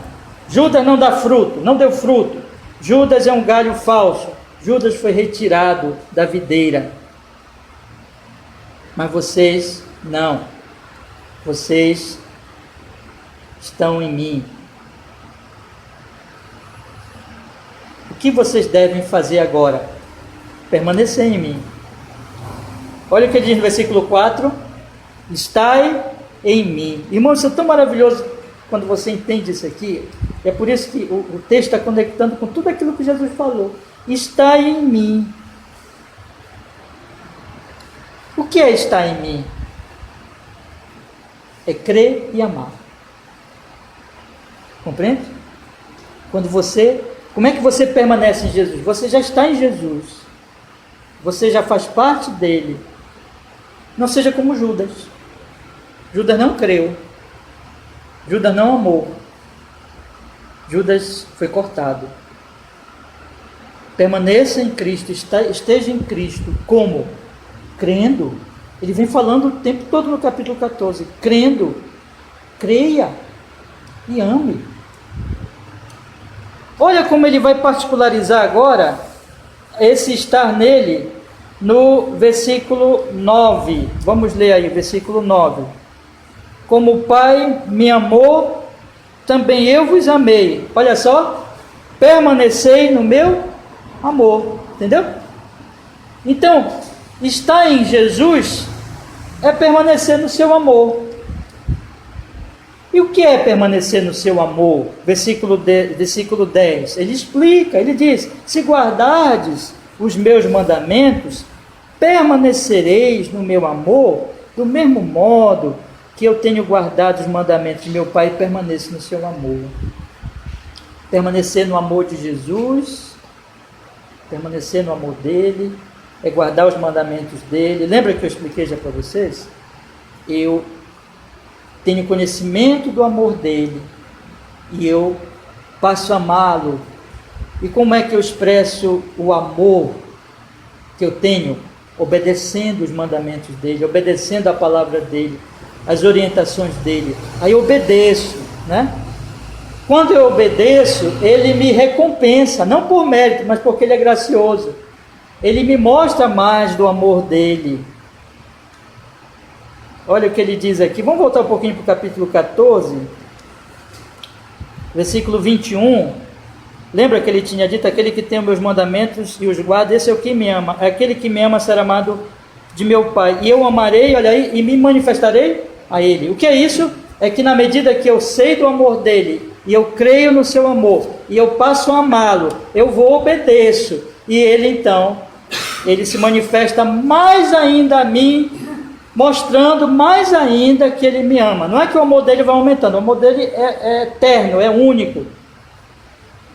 Judas não dá fruto, não deu fruto. Judas é um galho falso. Judas foi retirado da videira. Mas vocês não. Vocês estão em mim. O que vocês devem fazer agora? Permanecer em mim. Olha o que ele diz no versículo 4. Estai em mim. Irmãos, isso é tão maravilhoso quando você entende isso aqui. É por isso que o texto está conectando com tudo aquilo que Jesus falou. Estai em mim. O que é estar em mim? É crer e amar. Compreende? Como é que você permanece em Jesus? Você já está em Jesus. Você já faz parte dele. Não seja como Judas. Judas não creu. Judas não amou. Judas foi cortado. Permaneça em Cristo, esteja em Cristo. Como? Crendo. Ele vem falando o tempo todo no capítulo 14. Crendo. Creia e ame. Olha como ele vai particularizar agora esse estar nele no versículo 9. Vamos ler aí, versículo 9. Como o Pai me amou, também eu vos amei. Olha só, permanecei no meu amor. Entendeu? Então, estar em Jesus é permanecer no seu amor. E o que é permanecer no seu amor? Versículo 10. Ele explica, ele diz, se guardardes os meus mandamentos, permanecereis no meu amor, do mesmo modo que eu tenho guardado os mandamentos de meu Pai e permaneço no seu amor. Permanecer no amor de Jesus, permanecer no amor dele, é guardar os mandamentos dele. Lembra que eu expliquei já para vocês? Eu tenho conhecimento do amor dele e eu passo a amá-lo. E como é que eu expresso o amor que eu tenho? Obedecendo os mandamentos dele, obedecendo a palavra dele, as orientações dele. Aí eu obedeço, né? Quando eu obedeço, ele me recompensa, não por mérito, mas porque ele é gracioso. Ele me mostra mais do amor dele. Olha o que ele diz aqui. Vamos voltar um pouquinho para o capítulo 14, versículo 21. Lembra que ele tinha dito, aquele que tem os meus mandamentos e os guarda, esse é o que me ama. Aquele que me ama será amado de meu Pai. E eu amarei, olha aí, e me manifestarei a ele. O que é isso? É que na medida que eu sei do amor dele, e eu creio no seu amor, e eu passo a amá-lo, eu vou obedeço. E ele então, ele se manifesta mais ainda a mim, mostrando mais ainda que ele me ama. Não é que o amor dele vai aumentando, o amor dele é eterno, é único.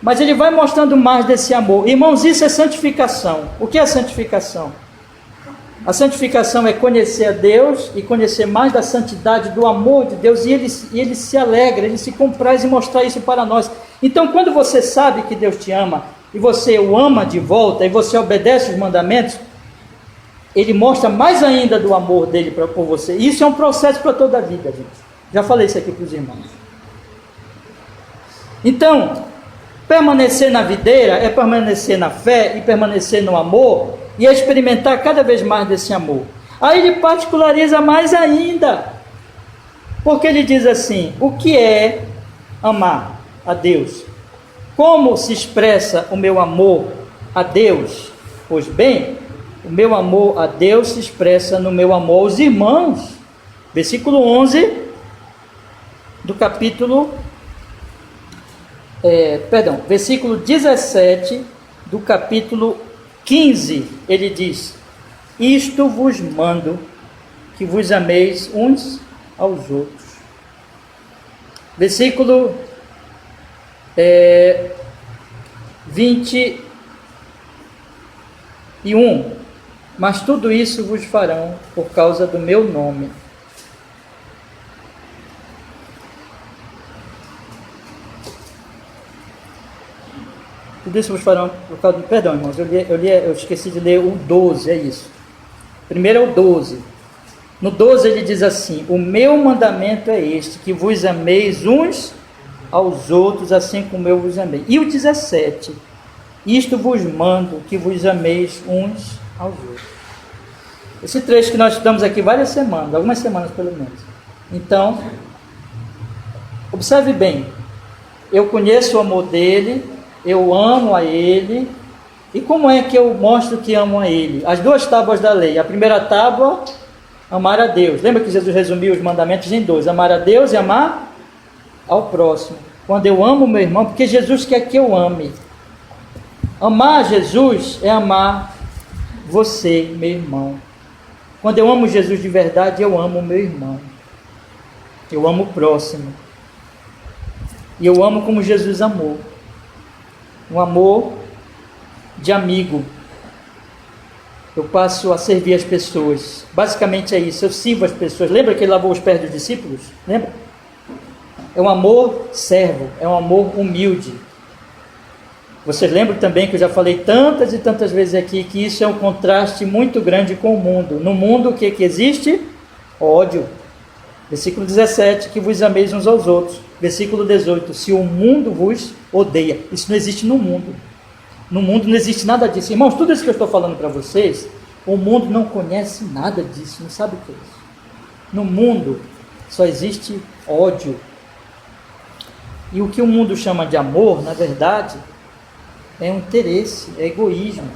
Mas ele vai mostrando mais desse amor. Irmãos, isso é santificação. O que é santificação? A santificação é conhecer a Deus e conhecer mais da santidade, do amor de Deus, e ele se alegra, ele se compraz em mostrar isso para nós. Então, quando você sabe que Deus te ama, e você o ama de volta, e você obedece os mandamentos, ele mostra mais ainda do amor dele por você. E isso é um processo para toda a vida, gente. Já falei isso aqui para os irmãos. Então, permanecer na videira é permanecer na fé e permanecer no amor e experimentar cada vez mais desse amor. Aí ele particulariza mais ainda, porque ele diz assim: o que é amar a Deus? Como se expressa o meu amor a Deus? Pois bem, o meu amor a Deus se expressa no meu amor aos irmãos. Versículo 11 do capítulo, versículo 17 do capítulo 15, ele diz: isto vos mando, que vos ameis uns aos outros. Versículo 21, mas tudo isso vos farão por causa do meu nome. Tudo isso vos farão por causa do... Perdão, irmãos, eu esqueci de ler o 12, é isso. Primeiro é o 12. No 12 ele diz assim: o meu mandamento é este, que vos ameis uns aos outros, assim como eu vos amei. E o 17: isto vos mando, que vos ameis uns aos outros. Esse trecho que nós estudamos aqui várias semanas, algumas semanas pelo menos. Então, observe bem, eu conheço o amor dele, eu amo a ele. E como é que eu mostro que amo a ele? As duas tábuas da lei. A primeira tábua, amar a Deus. Lembra que Jesus resumiu os mandamentos em 2: amar a Deus e amar ao próximo. Quando eu amo meu irmão, porque Jesus quer que eu ame. Amar Jesus é amar você, meu irmão. Quando eu amo Jesus de verdade, eu amo o meu irmão. Eu amo o próximo. E eu amo como Jesus amou. Um amor de amigo. Eu passo a servir as pessoas. Basicamente é isso, eu sirvo as pessoas. Lembra que ele lavou os pés dos discípulos? Lembra? É um amor servo, é um amor humilde. Vocês lembram também que eu já falei tantas e tantas vezes aqui que isso é um contraste muito grande com o mundo. No mundo o que existe? Ódio. Versículo 17, que vos ameis uns aos outros. Versículo 18, se o mundo vos odeia. Isso não existe no mundo. No mundo não existe nada disso. Irmãos, tudo isso que eu estou falando para vocês, o mundo não conhece nada disso, não sabe o que é isso. No mundo só existe ódio. E o que o mundo chama de amor, na verdade, é um interesse, é egoísmo.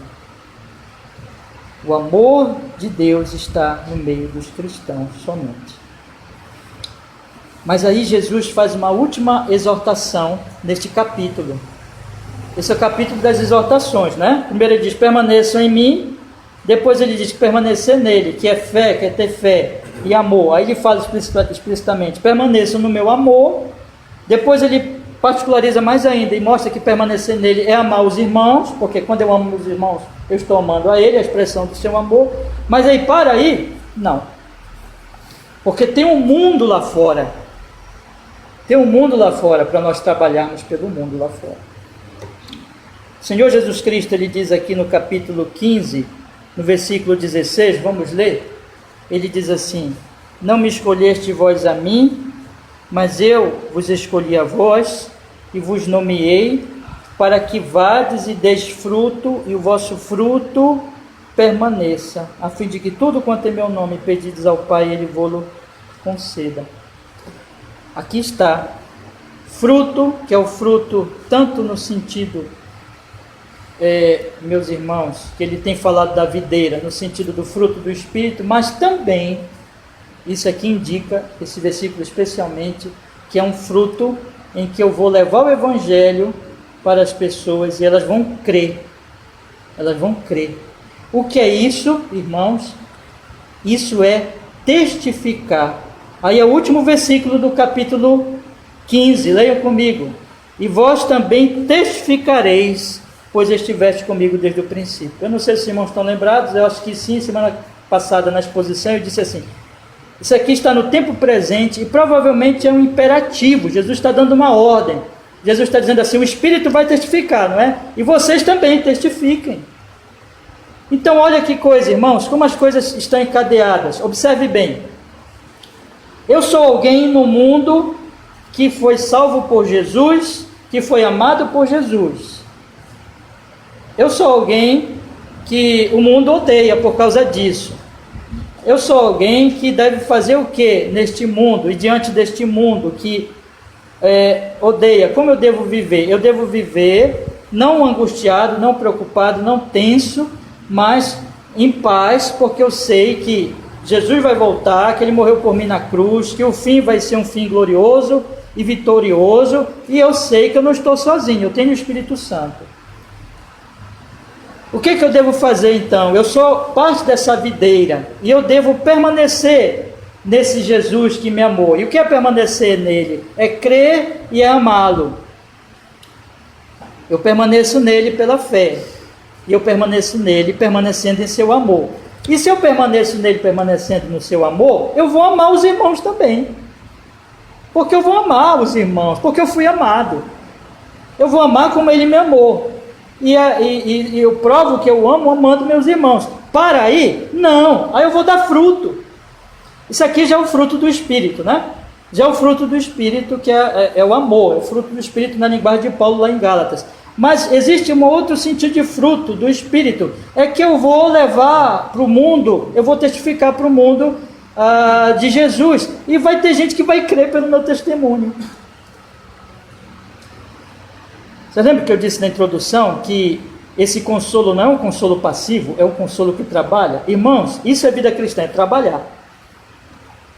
O amor de Deus está no meio dos cristãos somente. Mas aí Jesus faz uma última exortação neste capítulo. Esse é o capítulo das exortações, né? Primeiro ele diz: permaneçam em mim. Depois ele diz: permanecer nele, que é fé, que é ter fé e amor. Aí ele fala explicitamente: permaneçam no meu amor. Depois ele particulariza mais ainda e mostra que permanecer nele é amar os irmãos, porque quando eu amo os irmãos, eu estou amando a ele, a expressão do seu amor. Mas aí, para aí, não. Porque tem um mundo lá fora. Tem um mundo lá fora para nós trabalharmos pelo mundo lá fora. O Senhor Jesus Cristo, ele diz aqui no capítulo 15, no versículo 16, vamos ler? Ele diz assim: não me escolheste vós a mim, mas eu vos escolhi a vós e vos nomeei para que vades e deis fruto, e o vosso fruto permaneça, a fim de que tudo quanto em meu nome pedides ao Pai, ele vô-lo conceda. Aqui está, fruto, que é o fruto tanto no sentido, meus irmãos, que ele tem falado da videira, no sentido do fruto do Espírito, mas também, isso aqui indica, esse versículo especialmente, que é um fruto em que eu vou levar o Evangelho para as pessoas e elas vão crer. Elas vão crer. O que é isso, irmãos? Isso é testificar. Aí é o último versículo do capítulo 15, leiam comigo. E vós também testificareis, pois estiveste comigo desde o princípio. Eu não sei se os irmãos estão lembrados, eu acho que sim. Semana passada na exposição eu disse assim: isso aqui está no tempo presente e provavelmente é um imperativo. Jesus está dando uma ordem. Jesus está dizendo assim: o Espírito vai testificar, não é? E vocês também testifiquem. Então olha que coisa, irmãos, como as coisas estão encadeadas. Observe bem. Eu sou alguém no mundo que foi salvo por Jesus, que foi amado por Jesus. Eu sou alguém que o mundo odeia por causa disso. eu sou alguém que deve fazer o que neste mundo e diante deste mundo que odeia? Como eu devo viver? Eu devo viver não angustiado, não preocupado, não tenso, mas em paz, porque eu sei que Jesus vai voltar, que Ele morreu por mim na cruz, que o fim vai ser um fim glorioso e vitorioso, e eu sei que eu não estou sozinho, eu tenho o Espírito Santo. O que eu devo fazer então? Eu sou parte dessa videira, e eu devo permanecer nesse Jesus que me amou. E o que é permanecer nele? É crer e é amá-lo. Eu permaneço nele pela fé, e eu permaneço nele permanecendo em seu amor. E se eu permaneço nele permanecendo no seu amor, eu vou amar os irmãos também. Porque eu vou amar os irmãos, porque eu fui amado. Eu vou amar como ele me amou. E eu provo que eu amo amando meus irmãos. Para aí? Não. Aí eu vou dar fruto. Isso aqui já é o fruto do Espírito, né? Já é o fruto do Espírito, que é o amor. É o fruto do Espírito na linguagem de Paulo lá em Gálatas. Mas existe um outro sentido de fruto do Espírito. É que eu vou levar para o mundo, eu vou testificar para o mundo de Jesus. E vai ter gente que vai crer pelo meu testemunho. Você lembra que eu disse na introdução que esse consolo não é um consolo passivo, é um consolo que trabalha? Irmãos, isso é vida cristã, é trabalhar.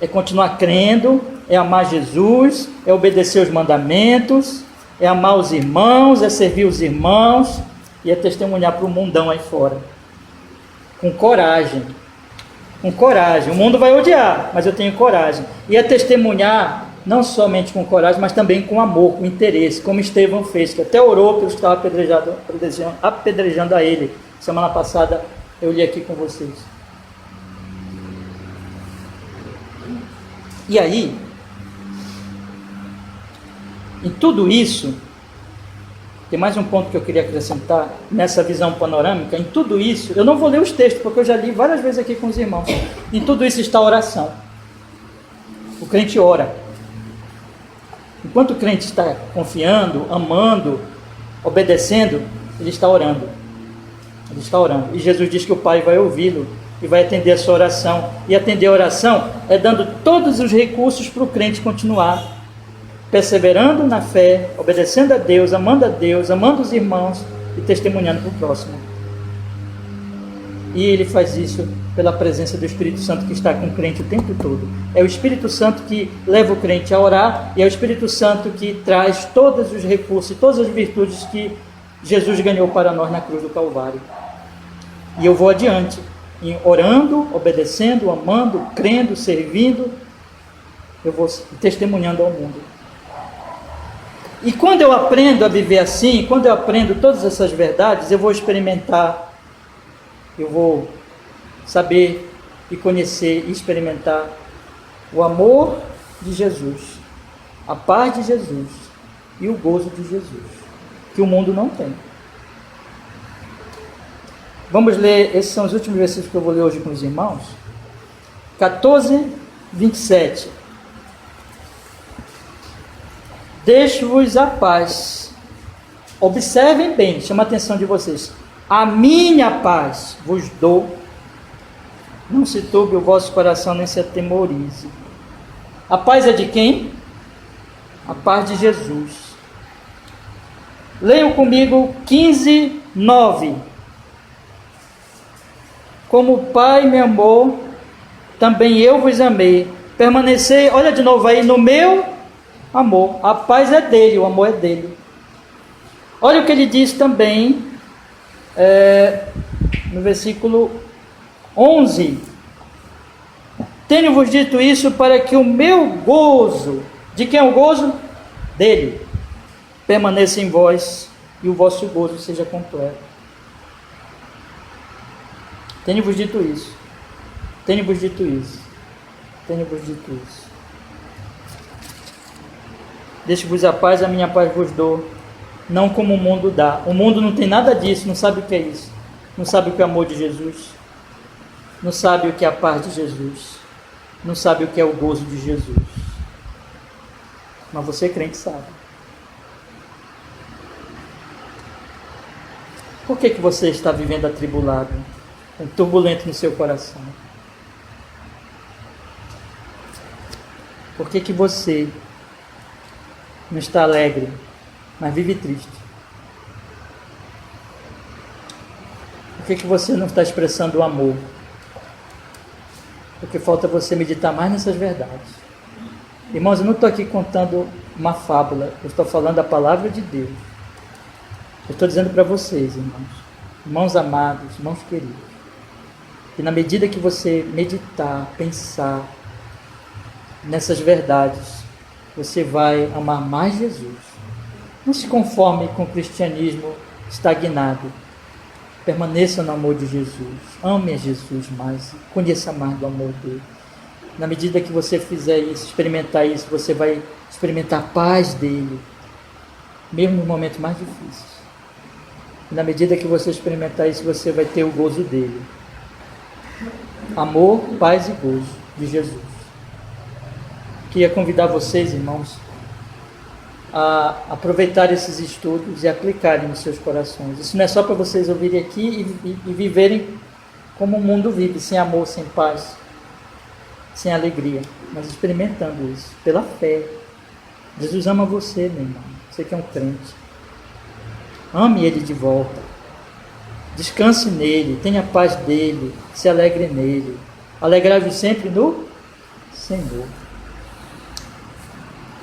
É continuar crendo, é amar Jesus, é obedecer os mandamentos, é amar os irmãos, é servir os irmãos e é testemunhar para o mundão aí fora. Com coragem. Com coragem. O mundo vai odiar, mas eu tenho coragem. E é testemunhar não somente com coragem, mas também com amor, com interesse, como Estevão fez, que até orou pelos que estavam apedrejando a ele. Semana passada eu li aqui com vocês. E aí, em tudo isso, tem mais um ponto que eu queria acrescentar nessa visão panorâmica. Em tudo isso, eu não vou ler os textos, porque eu já li várias vezes aqui com os irmãos. Em tudo isso está a oração. O crente ora. Enquanto o crente está confiando, amando, obedecendo, ele está orando. Ele está orando. E Jesus diz que o Pai vai ouvi-lo e vai atender a sua oração. E atender a oração é dando todos os recursos para o crente continuar perseverando na fé, obedecendo a Deus, amando os irmãos e testemunhando para o próximo. E ele faz isso pela presença do Espírito Santo que está com o crente o tempo todo. É o Espírito Santo que leva o crente a orar e é o Espírito Santo que traz todos os recursos, todas as virtudes que Jesus ganhou para nós na cruz do Calvário. E eu vou adiante, orando, obedecendo, amando, crendo, servindo, eu vou testemunhando ao mundo. E quando eu aprendo a viver assim, quando eu aprendo todas essas verdades, eu vou experimentar, eu vou saber e conhecer e experimentar o amor de Jesus, a paz de Jesus e o gozo de Jesus, que o mundo não tem. Vamos ler, esses são os últimos versículos que eu vou ler hoje com os irmãos. 14, 27. Deixo-vos a paz. Observem bem, chama a atenção de vocês. A minha paz vos dou. Não se turbe o vosso coração, nem se atemorize. A paz é de quem? A paz de Jesus. Leiam comigo 15, 9. Como o Pai me amou, também eu vos amei. Permanecei, olha de novo aí, no meu amor. A paz é dele, o amor é dele. Olha o que ele diz também no versículo 11. Tenho-vos dito isso para que o meu gozo, de quem é o gozo? Dele, permaneça em vós e o vosso gozo seja completo. Tenho-vos dito isso. Tenho-vos dito isso. Tenho-vos dito isso. Deixo-vos a paz, a minha paz vos dou, não como o mundo dá. O mundo não tem nada disso, não sabe o que é isso. Não sabe o que é o amor de Jesus. Não sabe o que é a paz de Jesus. Não sabe o que é o gozo de Jesus. Mas você, crente, sabe. Por que você está vivendo atribulado, turbulento no seu coração? Por que que você não está alegre, mas vive triste? Por que que você não está expressando o amor? Porque falta você meditar mais nessas verdades. Irmãos, eu não estou aqui contando uma fábula, eu estou falando a palavra de Deus. Eu estou dizendo para vocês, irmãos amados, irmãos queridos, que na medida que você meditar, pensar nessas verdades, você vai amar mais Jesus. Não se conforme com o cristianismo estagnado. Permaneça no amor de Jesus. Ame a Jesus mais. Conheça mais do amor dele. Na medida que você fizer isso, experimentar isso, você vai experimentar a paz dele, mesmo nos momentos mais difíceis. E na medida que você experimentar isso, você vai ter o gozo dele. Amor, paz e gozo de Jesus. Queria convidar vocês, irmãos, a aproveitar esses estudos e aplicarem nos seus corações. Isso não é só para vocês ouvirem aqui e viverem como o mundo vive, sem amor, sem paz, sem alegria, mas experimentando isso, pela fé. Jesus ama você, meu irmão, você que é um crente. Ame ele de volta. Descanse nele, tenha paz dele, se alegre nele. Alegrai-vos sempre no Senhor.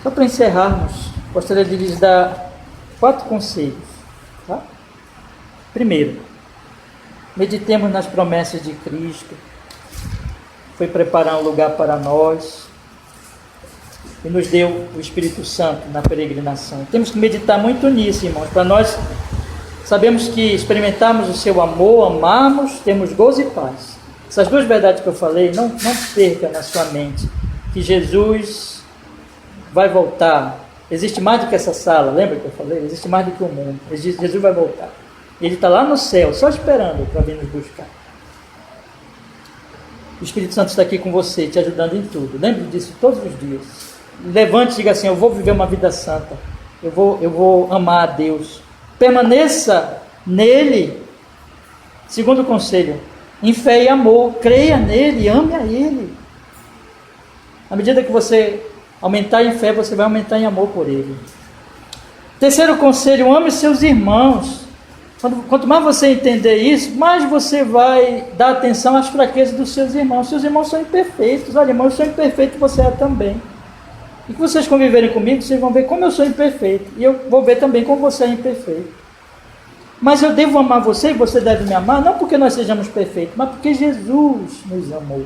Só para encerrarmos, gostaria de lhes dar 4 conselhos. Tá? Primeiro, meditemos nas promessas de Cristo. Foi preparar um lugar para nós e nos deu o Espírito Santo na peregrinação. Temos que meditar muito nisso, irmãos, para nós sabemos que experimentarmos o seu amor, amarmos, temos gozo e paz. Essas 2 verdades que eu falei, não perca na sua mente que Jesus vai voltar. Existe mais do que essa sala, lembra que eu falei? Existe mais do que o mundo. Jesus vai voltar. Ele está lá no céu, só esperando para vir nos buscar. O Espírito Santo está aqui com você, te ajudando em tudo. Lembre disso todos os dias. Levante e diga assim: eu vou viver uma vida santa. Eu vou amar a Deus. Permaneça nele. Segundo conselho, em fé e amor. Creia nele, ame a ele. À medida que você aumentar em fé, você vai aumentar em amor por ele. Terceiro conselho, ame seus irmãos. Quanto mais você entender isso, mais você vai dar atenção às fraquezas dos seus irmãos. Seus irmãos são imperfeitos. Olha, irmão, eu sou imperfeito, você é também. E que vocês conviverem comigo, vocês vão ver como eu sou imperfeito. E eu vou ver também como você é imperfeito. Mas eu devo amar você e você deve me amar, não porque nós sejamos perfeitos, mas porque Jesus nos amou.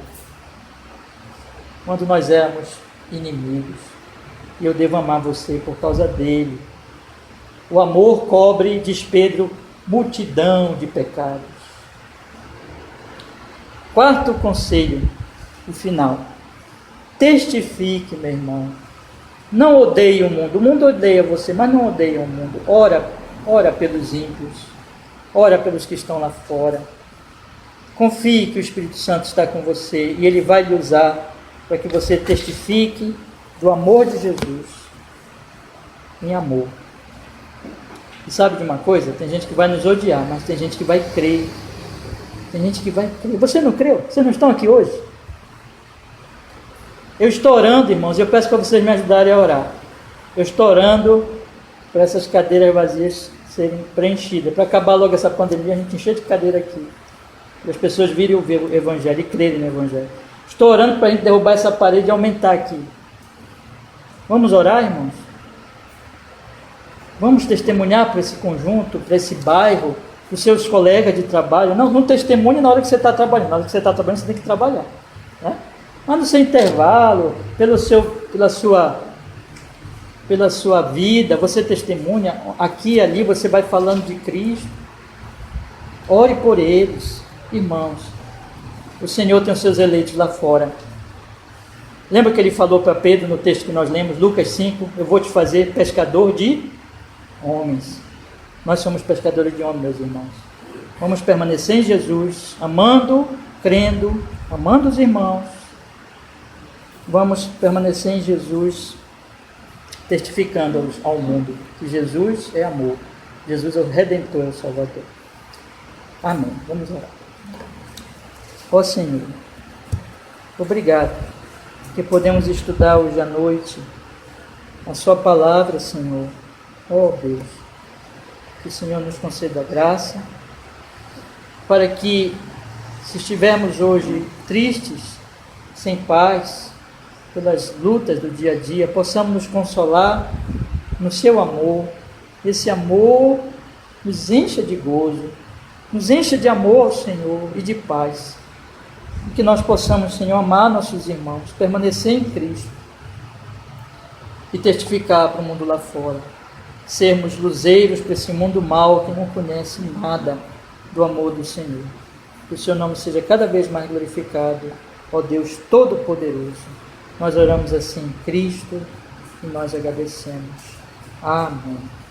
Quando nós éramos inimigos. E eu devo amar você por causa dele. O amor cobre, diz Pedro, multidão de pecados. Quarto conselho, o final. Testifique, meu irmão. Não odeie o mundo. O mundo odeia você, mas não odeie o mundo. Ora pelos ímpios. Ora pelos que estão lá fora. Confie que o Espírito Santo está com você e ele vai lhe usar para que você testifique do amor de Jesus em amor. E sabe de uma coisa? Tem gente que vai nos odiar, mas tem gente que vai crer. Tem gente que vai crer. Você não creu? Vocês não estão aqui hoje? Eu estou orando, irmãos, e eu peço para vocês me ajudarem a orar. Eu estou orando para essas cadeiras vazias serem preenchidas. Para acabar logo essa pandemia, a gente encher de cadeira aqui. Para as pessoas virem ouvir o Evangelho e crerem no Evangelho. Estou orando para a gente derrubar essa parede e aumentar aqui. Vamos orar, irmãos? Vamos testemunhar para esse conjunto, para esse bairro, para os seus colegas de trabalho. Não testemunhe na hora que você está trabalhando. Na hora que você está trabalhando, você tem que trabalhar. Né? Mas no seu intervalo, pela sua vida, você testemunha. Aqui e ali, você vai falando de Cristo. Ore por eles, irmãos. O Senhor tem os seus eleitos lá fora. Lembra que ele falou para Pedro no texto que nós lemos, Lucas 5, eu vou te fazer pescador de homens. Nós somos pescadores de homens, meus irmãos. Vamos permanecer em Jesus, amando, crendo, amando os irmãos. Vamos permanecer em Jesus, testificando ao mundo que Jesus é amor. Jesus é o Redentor, é o Salvador. Amém. Vamos orar. Ó Senhor, obrigado que podemos estudar hoje à noite a Sua palavra, Senhor. Oh Deus, que o Senhor nos conceda graça, para que, se estivermos hoje tristes, sem paz, pelas lutas do dia a dia, possamos nos consolar no Seu amor. Esse amor nos encha de gozo, nos encha de amor, Senhor, e de paz. E que nós possamos, Senhor, amar nossos irmãos, permanecer em Cristo e testificar para o mundo lá fora. Sermos luzeiros para esse mundo mau que não conhece nada do amor do Senhor. Que o Seu nome seja cada vez mais glorificado, ó Deus Todo-Poderoso. Nós oramos assim em Cristo e nós agradecemos. Amém.